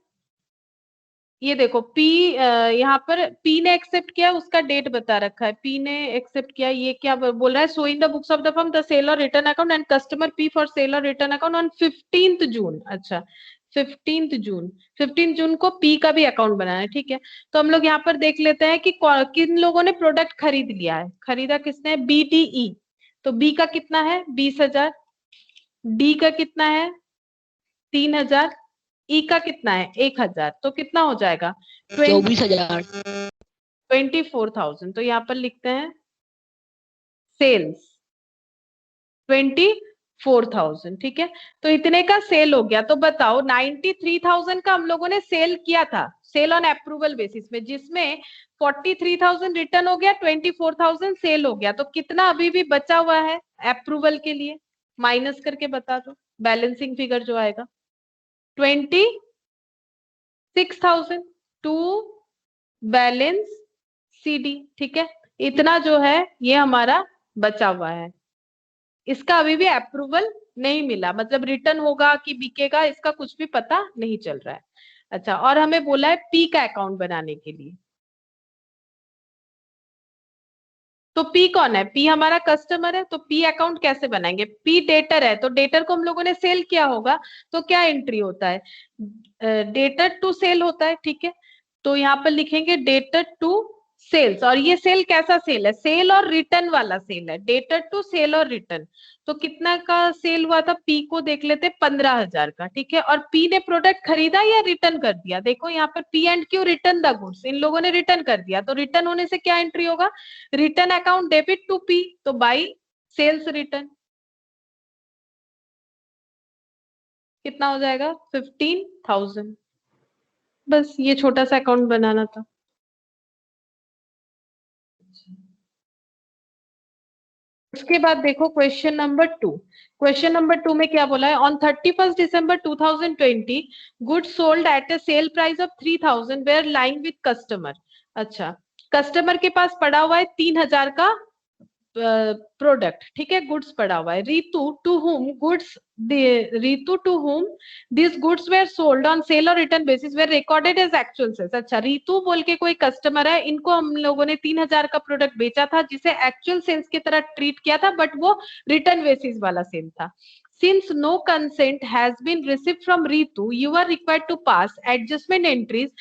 ये देखो P, यहाँ पर P ने एक्सेप्ट किया, उसका डेट बता रखा है, P ने एक्सेप्ट किया, ये क्या बोल रहा है, so in the books of the firm the sale or return account and customer P for sale or return account on 15th June. अच्छा 15th जून, 15 जून को P का भी अकाउंट बनाना है। ठीक है, तो हम लोग यहाँ पर देख लेते हैं कि किन लोगों ने प्रोडक्ट खरीद लिया है, खरीदा किसने, BDE, तो B का कितना है 20,000, D का कितना है 3,000, ई का कितना है 1,000, तो कितना हो जाएगा 24,000। 24,000। तो यहाँ पर लिखते हैं सेल्स 24,000। ठीक है, तो इतने का सेल हो गया। तो बताओ 93,000 का हम लोगों ने सेल किया था, सेल ऑन अप्रूवल बेसिस में, जिसमें 43,000 रिटर्न हो गया, 24,000 सेल हो गया, तो कितना अभी भी बचा हुआ है अप्रूवल के लिए, माइनस करके बता दो, बैलेंसिंग फिगर जो आएगा 26,000, टू बैलेंस CD, ठीक है। इतना जो है ये हमारा बचा हुआ है, इसका अभी भी अप्रूवल नहीं मिला, मतलब रिटर्न होगा कि बिकेगा इसका कुछ भी पता नहीं चल रहा है। अच्छा, और हमें बोला है P का अकाउंट बनाने के लिए। तो P कौन है? P हमारा कस्टमर है, तो P अकाउंट कैसे बनाएंगे? P डेटर है, तो डेटर को हम लोगों ने सेल किया होगा, तो क्या एंट्री होता है? डेटर टू सेल होता है, ठीक है। तो यहाँ पर लिखेंगे डेटर टू सेल्स, और ये सेल कैसा सेल है? सेल और रिटर्न वाला सेल है, debtor to cell or return. तो कितना का सेल हुआ था? P को देख लेते, 15,000 का, ठीक है। और P ने प्रोडक्ट खरीदा या रिटर्न कर दिया? देखो यहाँ पर P&Q रिटर्न द गुड्स, इन लोगों ने रिटर्न कर दिया, तो रिटर्न होने से क्या एंट्री होगा? Return account debit to P, तो बाई सेल्स रिटर्न कितना हो जाएगा? 15,000। बस ये छोटा सा अकाउंट बनाना था। उसके बाद देखो क्वेश्चन नंबर 2। क्वेश्चन नंबर 2 में क्या बोला है? On 31st December 2020 goods sold at a sale price of 3,000 were lying with customer. अच्छा, कस्टमर के पास पड़ा हुआ है 3,000 का प्रोडक्ट, ठीक है, गुड्स पड़ा हुआ है। Ritu to whom this goods were sold on sale or return basis were recorded as actual sales. अच्छा, रीतू बोल के कोई कस्टमर है, इनको हम लोगों ने 3,000 का प्रोडक्ट बेचा था, जिसे एक्चुअल सेल्स की तरह ट्रीट किया था, बट वो रिटर्न बेसिस वाला सेल था। Since no consent has been received from Ritu, you are required to pass adjustment entries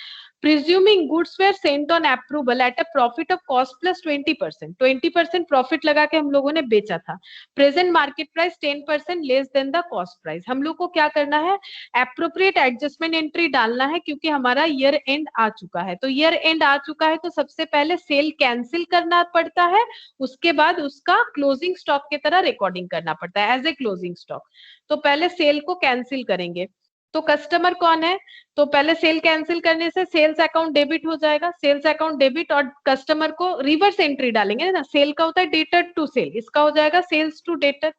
presuming goods were sent on approval at a profit of cost plus 20%. 20% profit लगा के हम लोगों ने बेचा था। Present market price 10% less than the cost price. हम लोग को क्या करना है? एप्रोप्रिएट एडजस्टमेंट एंट्री डालना है, क्योंकि हमारा ईयर एंड आ चुका है। तो ईयर एंड आ चुका है, तो सबसे पहले सेल कैंसिल करना पड़ता है, उसके बाद उसका क्लोजिंग स्टॉक की तरह रिकॉर्डिंग करना पड़ता है एज ए क्लोजिंग स्टॉक। तो पहले सेल को कैंसिल करेंगे। तो कस्टमर कौन है? तो पहले सेल कैंसिल करने से सेल्स अकाउंट डेबिट हो जाएगा, सेल्स अकाउंट डेबिट, और कस्टमर को रिवर्स एंट्री डालेंगे ना, सेल का होता है डेटर टू सेल, इसका हो जाएगा sales to debtor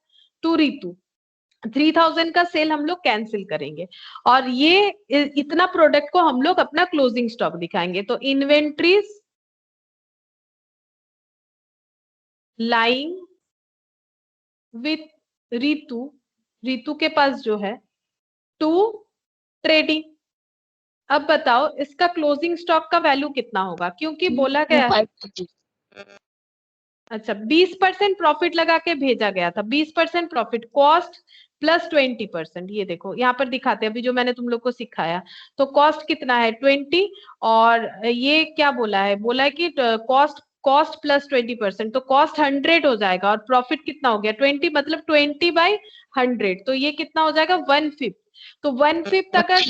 to Ritu. 3,000 का सेल हम लोग कैंसिल करेंगे, और ये इतना प्रोडक्ट को हम लोग अपना क्लोजिंग स्टॉक दिखाएंगे। तो inventories lying with Ritu, Ritu के पास जो है, टू ट्रेडिंग। अब बताओ इसका क्लोजिंग स्टॉक का वैल्यू कितना होगा? क्योंकि बोला गया, अच्छा 20% प्रॉफिट लगा के भेजा गया था, 20% प्रॉफिट, कॉस्ट प्लस 20%। ये देखो यहाँ पर दिखाते हैं अभी जो मैंने तुम लोग को सिखाया। तो कॉस्ट कितना है? 20, और ये क्या बोला है? बोला है कि कॉस्ट प्लस 20%, तो कॉस्ट 100 हो जाएगा, और प्रॉफिट कितना हो गया? 20, मतलब 20/100, तो ये कितना हो जाएगा? 1/5। तो 1/5 अगर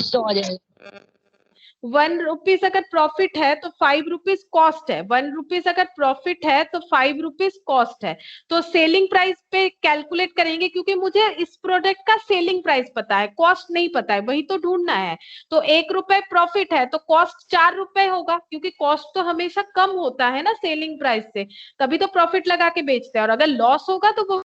1 रुपीज अगर प्रॉफिट है तो 5 रुपीज कॉस्ट है, 1 रुपीज अगर प्रॉफिट है तो 5 रुपीज कॉस्ट है। तो सेलिंग प्राइस पे कैलकुलेट करेंगे, क्योंकि मुझे इस प्रोडक्ट का सेलिंग प्राइस पता है, कॉस्ट नहीं पता है, वही तो ढूंढना है। तो 1 रुपए प्रॉफिट है तो कॉस्ट 4 रुपए होगा, क्योंकि कॉस्ट तो हमेशा कम होता है ना सेलिंग प्राइस से, तभी तो प्रॉफिट लगा के बेचते हैं। और अगर लॉस होगा तो वो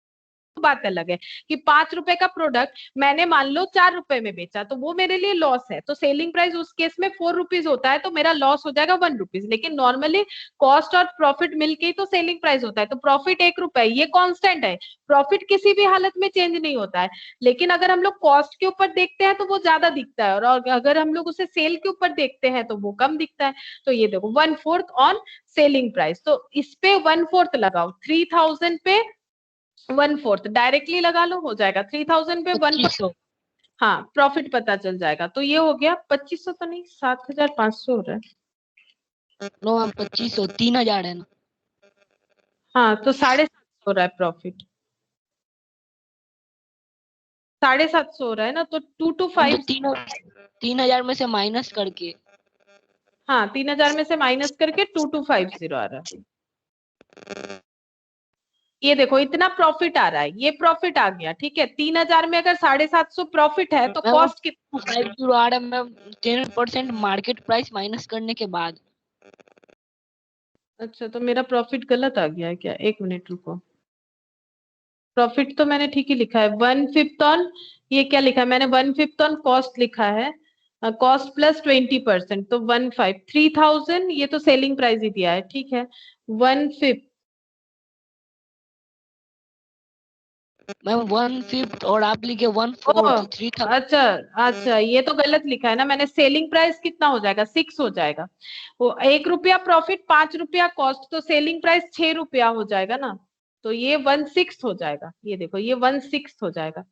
बात अलग है, कि 5 रुपए का प्रोडक्ट मैंने मान लो 4 रुपए में बेचा, तो वो मेरे लिए लॉस है। तो सेलिंग प्राइस उस केस में 4 रुपीज होता है, तो मेरा लॉस हो जाएगा 1 रुपीज। लेकिन नॉर्मली कॉस्ट और प्रॉफिट मिलके ही तो सेलिंग प्राइस होता है। तो प्रॉफिट 1 रुपए, ये कांस्टेंट है, प्रॉफिट किसी भी हालत में चेंज नहीं होता है। लेकिन अगर हम लोग कॉस्ट के ऊपर देखते हैं तो वो ज्यादा दिखता है, और अगर हम लोग उसे सेल के ऊपर देखते हैं तो वो कम दिखता है। तो ये देखो 1/4 ऑन सेलिंग प्राइस, तो इस पे 1/4 लगाओ, 3,000 पे 1/4 डायरेक्टली लगा लो, हो जाएगा 3,000 पे 1/4। हाँ, प्रॉफिट पता चल जाएगा। तो ये हो गया 2,500, तो नहीं 7,500 हो रहा है। नो मैम 2,500, 3,000 है ना। हाँ, तो 750 हो रहा है प्रॉफिट, 750 हो रहा है ना, तो 2 to 5। 3,000 में से माइनस करके, हाँ, 3,000 में से माइनस करके 2,250 आ रहा है। ये देखो इतना प्रॉफिट आ रहा है, ये प्रॉफिट आ गया, ठीक है। 3,000 में अगर 750 प्रॉफिट है तो कॉस्ट कितना? 50 आ रहा है मैम, 10% मार्केट प्राइस माइनस करने के बाद। अच्छा, तो मेरा प्रॉफिट गलत आ गया है क्या? 1 मिनट रुको, प्रॉफिट तो मैंने ठीक ही लिखा है, 1/5 ऑन, ये क्या लिखा है मैंने? 1/5 ऑन कॉस्ट लिखा है, कॉस्ट प्लस 20%, तो 15, 3000, ये तो सेलिंग प्राइस ही दिया है, ठीक है। 1/5, मैम 1/5 और आप लिखे ओ 1/4, 3000। अच्छा अच्छा, ये तो गलत लिखा है ना मैंने। सेलिंग प्राइस कितना हो जाएगा, 6 हो जाएगा। वो 1 रुपया प्रॉफिट, 5 रुपया कॉस्ट, तो सेलिंग प्राइस 6 रुपया हो जाएगा ना। तो ये 1/6 हो जाएगा, ये देखो ये 1/6 हो जाएगा।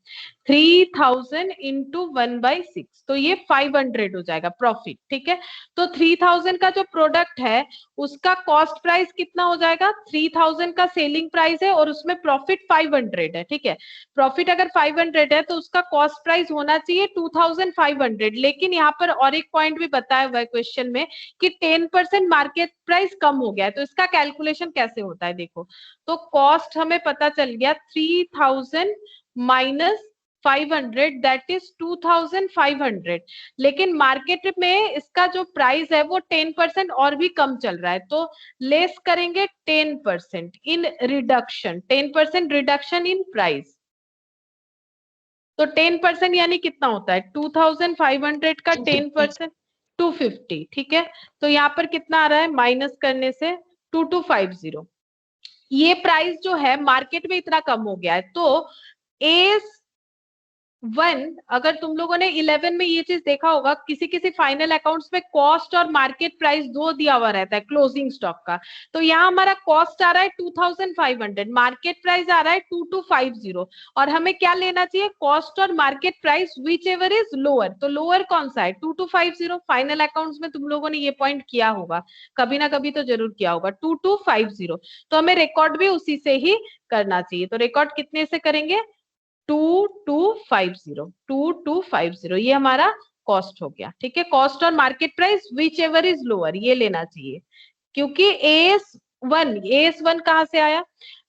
3000 इंटू 1/6, तो ये 500 हो जाएगा प्रॉफिट, ठीक है। तो 3000 का जो प्रोडक्ट है उसका कॉस्ट प्राइस कितना हो जाएगा, 3000 का सेलिंग प्राइस है और उसमें प्रॉफिट 500 है, ठीक है। प्रॉफिट अगर 500 है तो उसका कॉस्ट प्राइस होना चाहिए 2500, लेकिन यहाँ पर और एक पॉइंट भी बताया हुआ है क्वेश्चन में कि 10% मार्केट प्राइस कम हो गया है, तो इसका कैलकुलेशन कैसे होता है देखो। तो कॉस्ट हमें पता चल गया 3000 माइनस 500, दैट इज 2500, लेकिन मार्केट में इसका जो प्राइस है वो 10% और भी कम चल रहा है, तो लेस करेंगे 10% in reduction, 10% reduction in price. तो 10% यानी कितना होता है, 2500 का 10%, 250, ठीक है। तो यहाँ पर कितना आ रहा है माइनस करने से 2250। ये प्राइस जो है मार्केट में इतना कम हो गया है, तो एस 1, अगर तुम लोगों ने 11 में ये चीज देखा होगा, किसी किसी फाइनल अकाउंट्स में कॉस्ट और मार्केट प्राइस दो दिया हुआ रहता है क्लोजिंग स्टॉक का। तो यहाँ हमारा कॉस्ट आ रहा है 2500, मार्केट प्राइस आ रहा है 2250, और हमें क्या लेना चाहिए, कॉस्ट और market price which ever is lower. तो लोअर कौन सा है, 2250। फाइनल अकाउंट्स में तुम लोगों ने ये पॉइंट किया होगा, कभी ना कभी तो जरूर किया होगा, 2250। तो हमें रिकॉर्ड भी उसी से ही करना चाहिए। तो रिकॉर्ड कितने से करेंगे, 2250, ये हमारा कॉस्ट हो गया, ठीक है। कॉस्ट और market price which ever is lower, ये लेना चाहिए, क्योंकि एएस वन कहां से आया,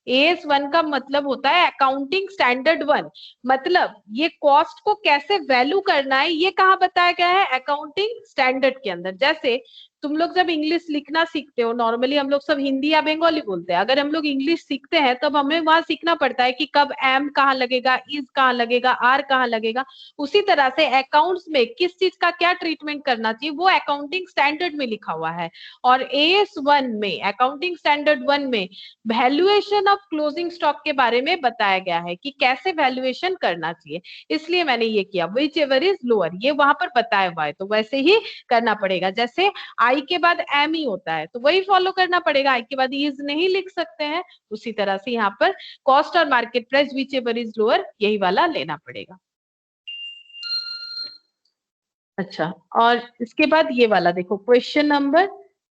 एएस वन का मतलब होता है अकाउंटिंग स्टैंडर्ड 1। मतलब ये कॉस्ट को कैसे वैल्यू करना है ये कहाँ बताया गया है, अकाउंटिंग स्टैंडर्ड के अंदर। जैसे तुम लोग जब इंग्लिश लिखना सीखते हो, नॉर्मली हम लोग सब हिंदी या बंगाली बोलते हैं, अगर हम लोग इंग्लिश सीखते हैं तब हमें वहां सीखना पड़ता है कि कब एम कहाँ लगेगा, इज कहाँ लगेगा, आर कहाँ लगेगा। उसी तरह से अकाउंट्स में किस चीज का क्या ट्रीटमेंट करना चाहिए वो अकाउंटिंग स्टैंडर्ड में लिखा हुआ है। और एएस 1 में, अकाउंटिंग स्टैंडर्ड 1 में वैल्यूएशन ऑफ क्लोजिंग स्टॉक के बारे में बताया गया है कि कैसे वैल्यूएशन करना चाहिए, इसलिए मैंने ये किया। विच एवर इज लोअर, ये वहां पर बताया हुआ है, तो वैसे ही करना पड़ेगा। जैसे आई के बाद एम ही होता है तो वही फॉलो करना पड़ेगा, आई के बाद इज नहीं लिख सकते हैं। उसी तरह से यहाँ पर कॉस्ट और market price which ever is lower, यही वाला लेना पड़ेगा। अच्छा, और इसके बाद ये वाला देखो, क्वेश्चन नंबर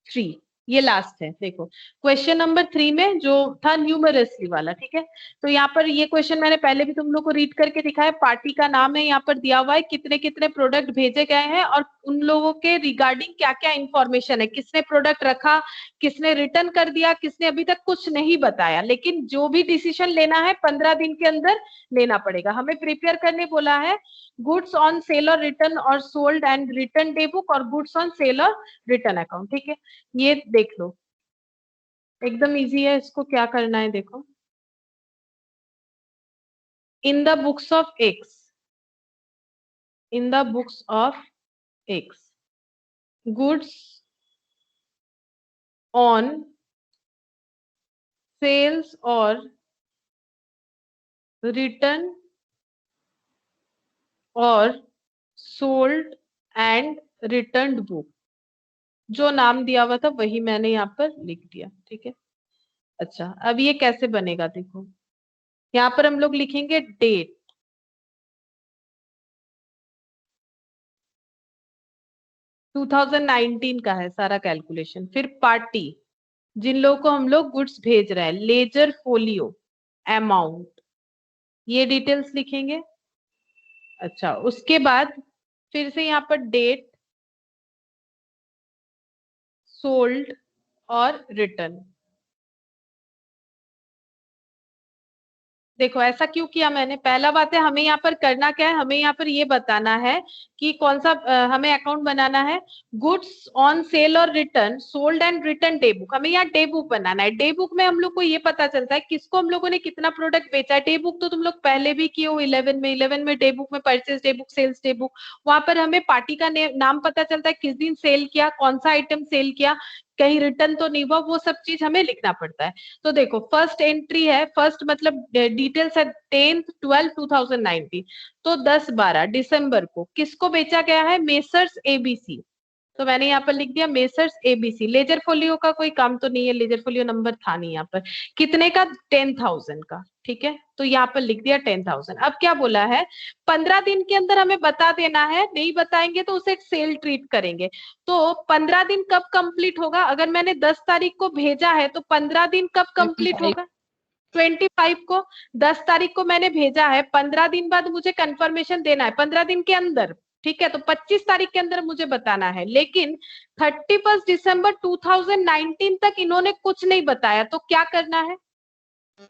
3, ये लास्ट है। देखो क्वेश्चन नंबर 3 में जो था न्यूमरसली वाला, ठीक है। तो यहाँ पर ये क्वेश्चन मैंने पहले भी तुम लोग को रीड करके दिखाया। पार्टी का नाम है, यहाँ पर दिया हुआ है कितने कितने प्रोडक्ट भेजे गए हैं और उन लोगों के रिगार्डिंग क्या क्या इंफॉर्मेशन है, किसने प्रोडक्ट रखा, किसने रिटर्न कर दिया, किसने अभी तक कुछ नहीं बताया। लेकिन जो भी डिसीजन लेना है 15 दिन के अंदर लेना पड़ेगा। हमें प्रिपेयर करने बोला है goods on sale or return or sold and return day book और goods on sale or return account, ठीक है। ये देख लो, एकदम इजी है, इसको क्या करना है देखो। In the books of X, in the books of X, goods on sales or return or sold and return book, जो नाम दिया हुआ था वही मैंने यहाँ पर लिख दिया, ठीक है। अच्छा, अब ये कैसे बनेगा देखो, यहाँ पर हम लोग लिखेंगे डेट, 2019 का है सारा कैलकुलेशन। फिर पार्टी, जिन लोगों को हम लोग गुड्स भेज रहे हैं, लेजर फोलियो, अमाउंट, ये डिटेल्स लिखेंगे। अच्छा, उसके बाद फिर से यहाँ पर डेट, सोल्ड और रिटर्न, देखो ऐसा क्यों किया मैंने, पहला बात है हमें यहाँ पर करना क्या है, हमें यहाँ पर ये बताना है कि कौन सा हमें अकाउंट बनाना है, goods on sale or return, sold and return day book. हमें यहाँ डे बुक बनाना है। डे बुक में हम लोग को ये पता चलता है किसको हम लोगों ने कितना प्रोडक्ट बेचा है। डे बुक तो तुम लोग पहले भी किए हो 11 में डे बुक में purchase day book, sales day book, वहां पर हमें पार्टी का नाम पता चलता है, किस दिन सेल किया, कौन सा आइटम सेल किया, कहीं रिटर्न तो नहीं हुआ, वो सब चीज हमें लिखना पड़ता है। तो देखो फर्स्ट एंट्री है, फर्स्ट मतलब डिटेल्स है 10/12/2019, तो 10/12 दिसंबर को किसको बेचा गया है, मेसर्स एबीसी। तो मैंने यहाँ पर लिख दिया मेसर्स एबीसी। लेजर फोलियो का कोई काम तो नहीं है, लेजर फोलियो नंबर था नहीं यहाँ पर। कितने का, 10,000 का, ठीक है। तो यहाँ पर लिख दिया 10,000। अब क्या बोला है, 15 दिन के अंदर हमें बता देना है, नहीं बताएंगे तो उसे सेल ट्रीट करेंगे। तो 15 दिन कब कंप्लीट होगा, अगर मैंने 10 तारीख को भेजा है तो 15 दिन कब कंप्लीट 25 होगा, 25 को। 10 तारीख को मैंने भेजा है, 15 दिन बाद मुझे कंफर्मेशन देना है, 15 दिन के अंदर, ठीक है। तो 25 तारीख के अंदर मुझे बताना है, लेकिन 31 दिसंबर 2019 तक इन्होंने कुछ नहीं बताया, तो क्या करना है,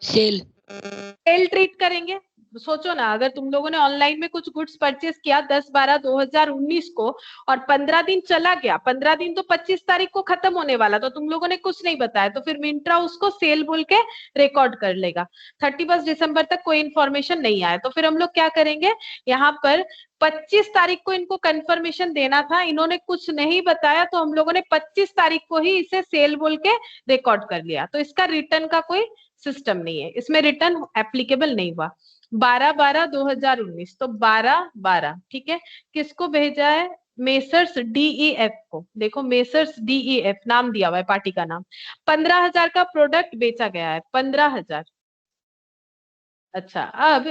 सेल सेल ट्रीट करेंगे। सोचो ना, अगर तुम लोगों ने ऑनलाइन में कुछ गुड्स परचेस किया 10/12/2019 को और 15 दिन चला गया, 15 दिन तो 25 तारीख को खत्म होने वाला, तो तुम लोगों ने कुछ नहीं बताया, तो फिर मिंत्रा उसको सेल बोल के रिकॉर्ड कर लेगा। 31 दिसंबर तक कोई इन्फॉर्मेशन नहीं आया, तो फिर हम लोग क्या करेंगे, यहाँ पर 25 तारीख को इनको कंफर्मेशन देना था, इन्होंने कुछ नहीं बताया, तो हम लोगों ने 25 तारीख को ही इसे सेल बोल के रिकॉर्ड कर लिया। तो इसका रिटर्न का कोई सिस्टम नहीं है, इसमें रिटर्न एप्लीकेबल नहीं हुआ। 12/12/2019, तो 12/12, ठीक है। किसको भेजा है, मेसर्स डीईएफ को। देखो मेसर्स डीईएफ नाम दिया हुआ है, पार्टी का नाम। 15,000 का प्रोडक्ट बेचा गया है, 15,000। अच्छा, अब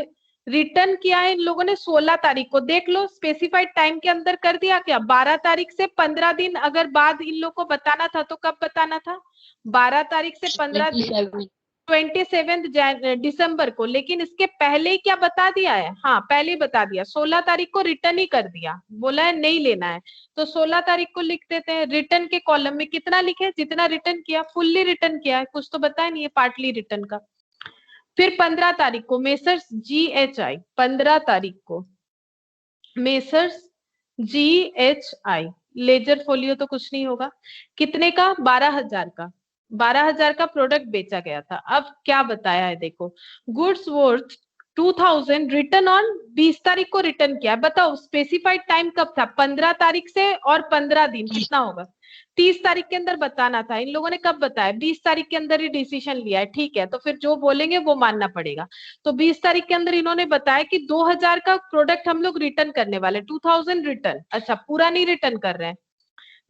रिटर्न किया है इन लोगों ने 16 तारीख को। देख लो स्पेसिफाइड टाइम के अंदर कर दिया क्या, 12 तारीख से 15 दिन अगर बाद इन लोग को बताना था तो कब बताना था, 12 तारीख से 15 दिन, 27 27 दिसंबर को। लेकिन इसके पहले ही क्या बता दिया है, हाँ पहले ही बता दिया, 16 तारीख को रिटर्न ही कर दिया, बोला है नहीं लेना है। तो 16 तारीख को लिख देते हैं। रिटर्न के कॉलम में कितना लिखे, जितना रिटर्न किया, फुल्ली रिटर्न किया है, कुछ तो बताया नहीं है पार्टली रिटर्न का। फिर 15 तारीख को मेसर्स जीएचआई, 15 तारीख को मेसर्स जीएचआई, लेजर फोलियो तो कुछ नहीं होगा, कितने का, 12,000 का, 12,000 का प्रोडक्ट बेचा गया था। अब क्या बताया है, देखो गुड्स वर्थ 2,000 रिटर्न ऑन 20 तारीख को रिटर्न किया। बताओ स्पेसिफाइड टाइम कब था, 15 तारीख से, और 15 दिन कितना होगा, 30 तारीख के अंदर बताना था। इन लोगों ने कब बताया, 20 तारीख के अंदर ही डिसीजन लिया है, ठीक है। तो फिर जो बोलेंगे वो मानना पड़ेगा। तो 20 तारीख के अंदर इन्होंने बताया कि 2,000 का प्रोडक्ट हम लोग रिटर्न करने वाले, 2,000 रिटर्न, अच्छा पूरा नहीं रिटर्न कर रहे हैं।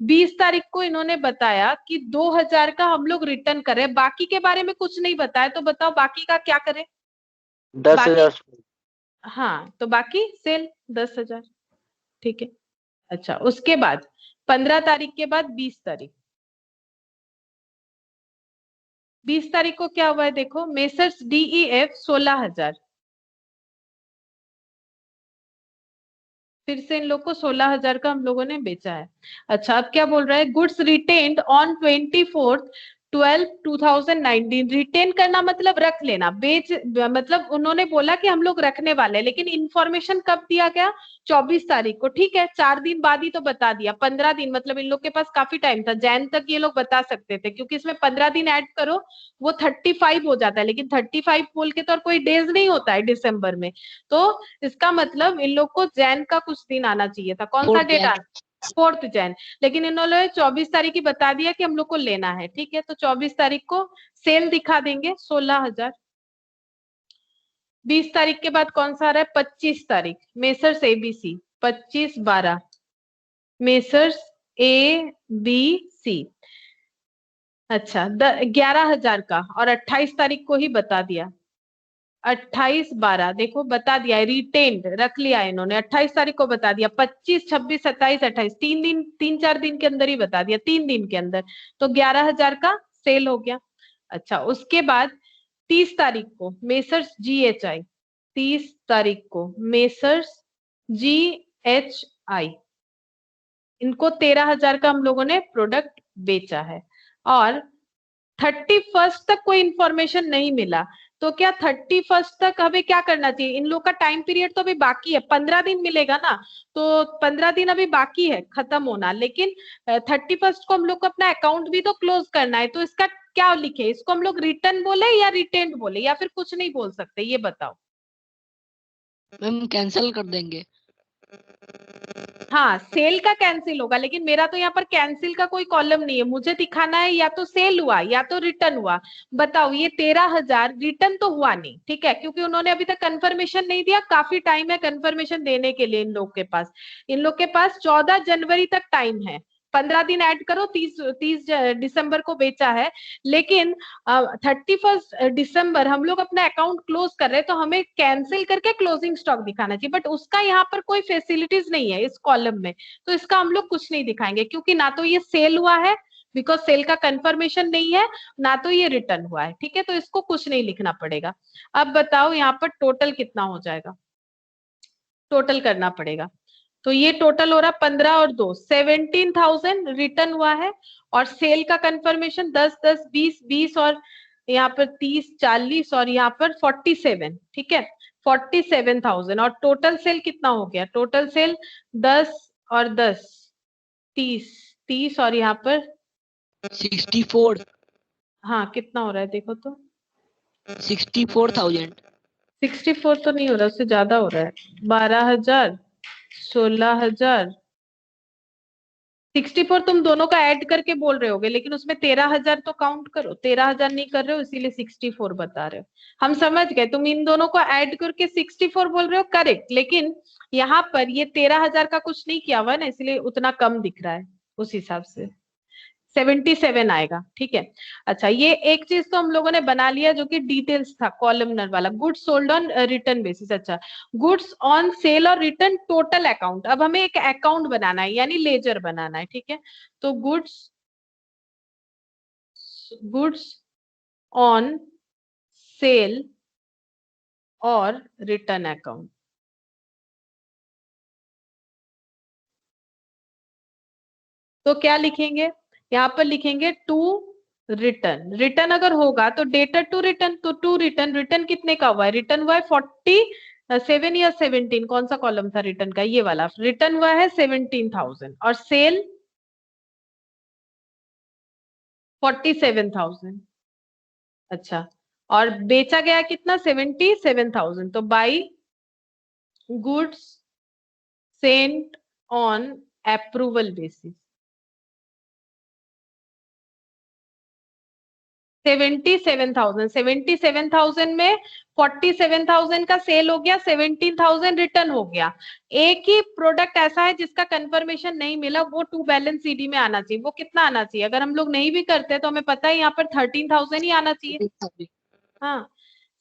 20 तारीख को इन्होंने बताया कि 2,000 का हम लोग रिटर्न कर रहे हैं, बाकी के बारे में कुछ नहीं बताया। तो बताओ बाकी का क्या करें, 10,000। हाँ तो बाकी सेल 10,000, ठीक है। अच्छा उसके बाद 15 तारीख के बाद 20 तारीख, 20 तारीख को क्या हुआ है, देखो मेसर्स डीईएफ 16,000, फिर से इन लोग को 16,000 का हम लोगों ने बेचा है। अच्छा अब क्या बोल रहा है, गुड्स रिटेन्ड ऑन 24/12/2019। रिटेन करना मतलब रख लेना, बेच मतलब उन्होंने बोला कि हम लोग रखने वाले हैं, लेकिन इंफॉर्मेशन कब दिया गया, 24 तारीख को, ठीक है। 4 दिन बाद ही तो बता दिया, 15 दिन मतलब इन लोग के पास काफी टाइम था, जैन तक ये लोग बता सकते थे, क्योंकि इसमें 15 दिन ऐड करो वो 35 हो जाता है, लेकिन 35 बोल के तो और कोई डेज नहीं होता है दिसंबर में। तो इसका मतलब इन लोग को जैन का कुछ दिन आना चाहिए था, कौन सा 4th डेट Jan, आना, 4 जैन, लेकिन इन्होंने 24 तारीख ही बता दिया कि हम लोग को लेना है, ठीक है। तो 24 तारीख को सेल दिखा देंगे 16,000। 20 तारीख के बाद कौन सा आ रहा है, 25 तारीख, messrs ABC, 25/12 messrs A B C. अच्छा 11,000 का, और 28 तारीख को ही बता दिया, 28/12 देखो बता दिया है, रिटेन्ड रख लिया है इन्होंने, 28 तारीख को बता दिया, 25, 26, 27, 28, 3 दिन, 3-4 दिन के अंदर ही बता दिया, 3 दिन के अंदर। तो 11,000 का सेल हो गया। अच्छा उसके बाद 30 तारीख को मेसर्स जीएचआई, 30 तारीख को मेसर्स जीएचआई, इनको 13,000 का हम लोगों ने प्रोडक्ट बेचा है। और 31 तक कोई इंफॉर्मेशन नहीं मिला, तो क्या 31st तक हमें क्या करना चाहिए? इन लोग का टाइम पीरियड तो अभी बाकी है, 15 दिन मिलेगा ना, तो 15 दिन अभी बाकी है खत्म होना, लेकिन 31st को हम लोग को अपना अकाउंट भी तो क्लोज करना है, तो इसका क्या लिखे? इसको हम लोग रिटर्न बोले या रिटेंड बोले या फिर कुछ नहीं बोल सकते, ये बताओ। मैम कैंसिल कर देंगे। हाँ, सेल का कैंसिल होगा, लेकिन मेरा तो यहाँ पर कैंसिल का कोई कॉलम नहीं है, मुझे दिखाना है या तो सेल हुआ या तो रिटर्न हुआ। बताओ, ये 13,000 रिटर्न तो हुआ नहीं, ठीक है, क्योंकि उन्होंने अभी तक कंफर्मेशन नहीं दिया, काफी टाइम है कंफर्मेशन देने के लिए इन लोग के पास। इन लोग के पास 14 जनवरी तक टाइम है, 15 दिन ऐड करो, 30 दिसंबर को बेचा है, लेकिन 31 दिसंबर हम लोग अपना अकाउंट क्लोज कर रहे हैं, तो हमें कैंसिल करके क्लोजिंग स्टॉक दिखाना चाहिए, बट उसका यहाँ पर कोई फैसिलिटीज नहीं है इस कॉलम में, तो इसका हम लोग कुछ नहीं दिखाएंगे, क्योंकि ना तो ये सेल हुआ है, बिकॉज सेल का कंफर्मेशन नहीं है, ना तो ये रिटर्न हुआ है, ठीक है, तो इसको कुछ नहीं लिखना पड़ेगा। अब बताओ यहाँ पर टोटल कितना हो जाएगा, टोटल करना पड़ेगा। तो ये टोटल हो रहा 15 और 2 17,000 रिटर्न हुआ है, और सेल का कंफर्मेशन 10 10 20 20 और यहाँ पर 30 40 और यहाँ पर 47, ठीक है, 47,000। और टोटल सेल कितना हो गया? टोटल सेल 10 और 10 30 30 और यहाँ पर 64। हाँ, कितना हो रहा है देखो तो? 64,000। 64 तो नहीं हो रहा, उससे ज्यादा हो रहा है। 12,000 16,000 64 तुम दोनों का ऐड करके बोल रहे होगे, लेकिन उसमें 13,000 तो काउंट करो, 13,000 नहीं कर रहे हो इसीलिए 64 बता रहे हो। हम समझ गए, तुम इन दोनों को ऐड करके 64 बोल रहे हो, करेक्ट, लेकिन यहाँ पर ये 13,000 का कुछ नहीं किया हुआ ना, इसलिए उतना कम दिख रहा है, उस हिसाब से 77 आएगा, ठीक है। अच्छा, ये एक चीज तो हम लोगों ने बना लिया जो कि डिटेल्स था, कॉलमनर वाला, goods sold on return basis. अच्छा, goods on sale or return total account, अब हमें एक अकाउंट बनाना है, यानी लेजर बनाना है, ठीक है। तो goods on sale or return account, तो क्या लिखेंगे? यहाँ पर लिखेंगे टू रिटर्न। रिटर्न अगर होगा तो डेटर टू रिटर्न, तो टू रिटर्न, रिटर्न कितने का हुआ है? रिटर्न हुआ है 47 या 17, कौन सा कॉलम था रिटर्न का? ये वाला। रिटर्न हुआ है 17,000 और सेल 47,000। अच्छा, और बेचा गया कितना? 77,000। तो by goods Saint on approval basis 77,000। 77,000 में 47,000 का सेल हो गया, 17,000 रिटर्न हो गया। एक ही प्रोडक्ट ऐसा है जिसका कंफर्मेशन नहीं मिला, वो टू बैलेंस सीडी में आना चाहिए। वो कितना आना चाहिए? अगर हम लोग नहीं भी करते तो हमें पता है यहाँ पर 13,000 ही आना चाहिए। हाँ,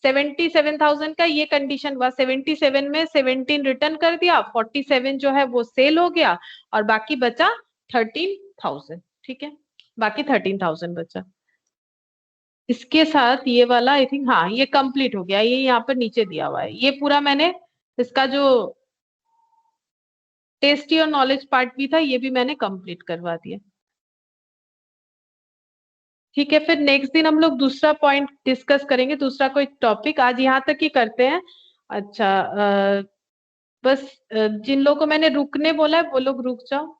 77,000 का ये कंडीशन हुआ, 77 में 17 रिटर्न कर दिया, 47 जो है वो सेल हो गया, और बाकी बचा 13,000, ठीक है, बाकी 13,000 बचा। इसके साथ ये वाला आई थिंक, हाँ, ये कंप्लीट हो गया, ये यहाँ पर नीचे दिया हुआ है, ये पूरा मैंने इसका जो टेस्टी और नॉलेज पार्ट भी था ये भी मैंने कंप्लीट करवा दिया, ठीक है। फिर नेक्स्ट दिन हम लोग दूसरा पॉइंट डिस्कस करेंगे, दूसरा कोई टॉपिक, आज यहाँ तक ही करते हैं। अच्छा, बस जिन लोगों को मैंने रुकने बोला है वो लोग रुक जाओ।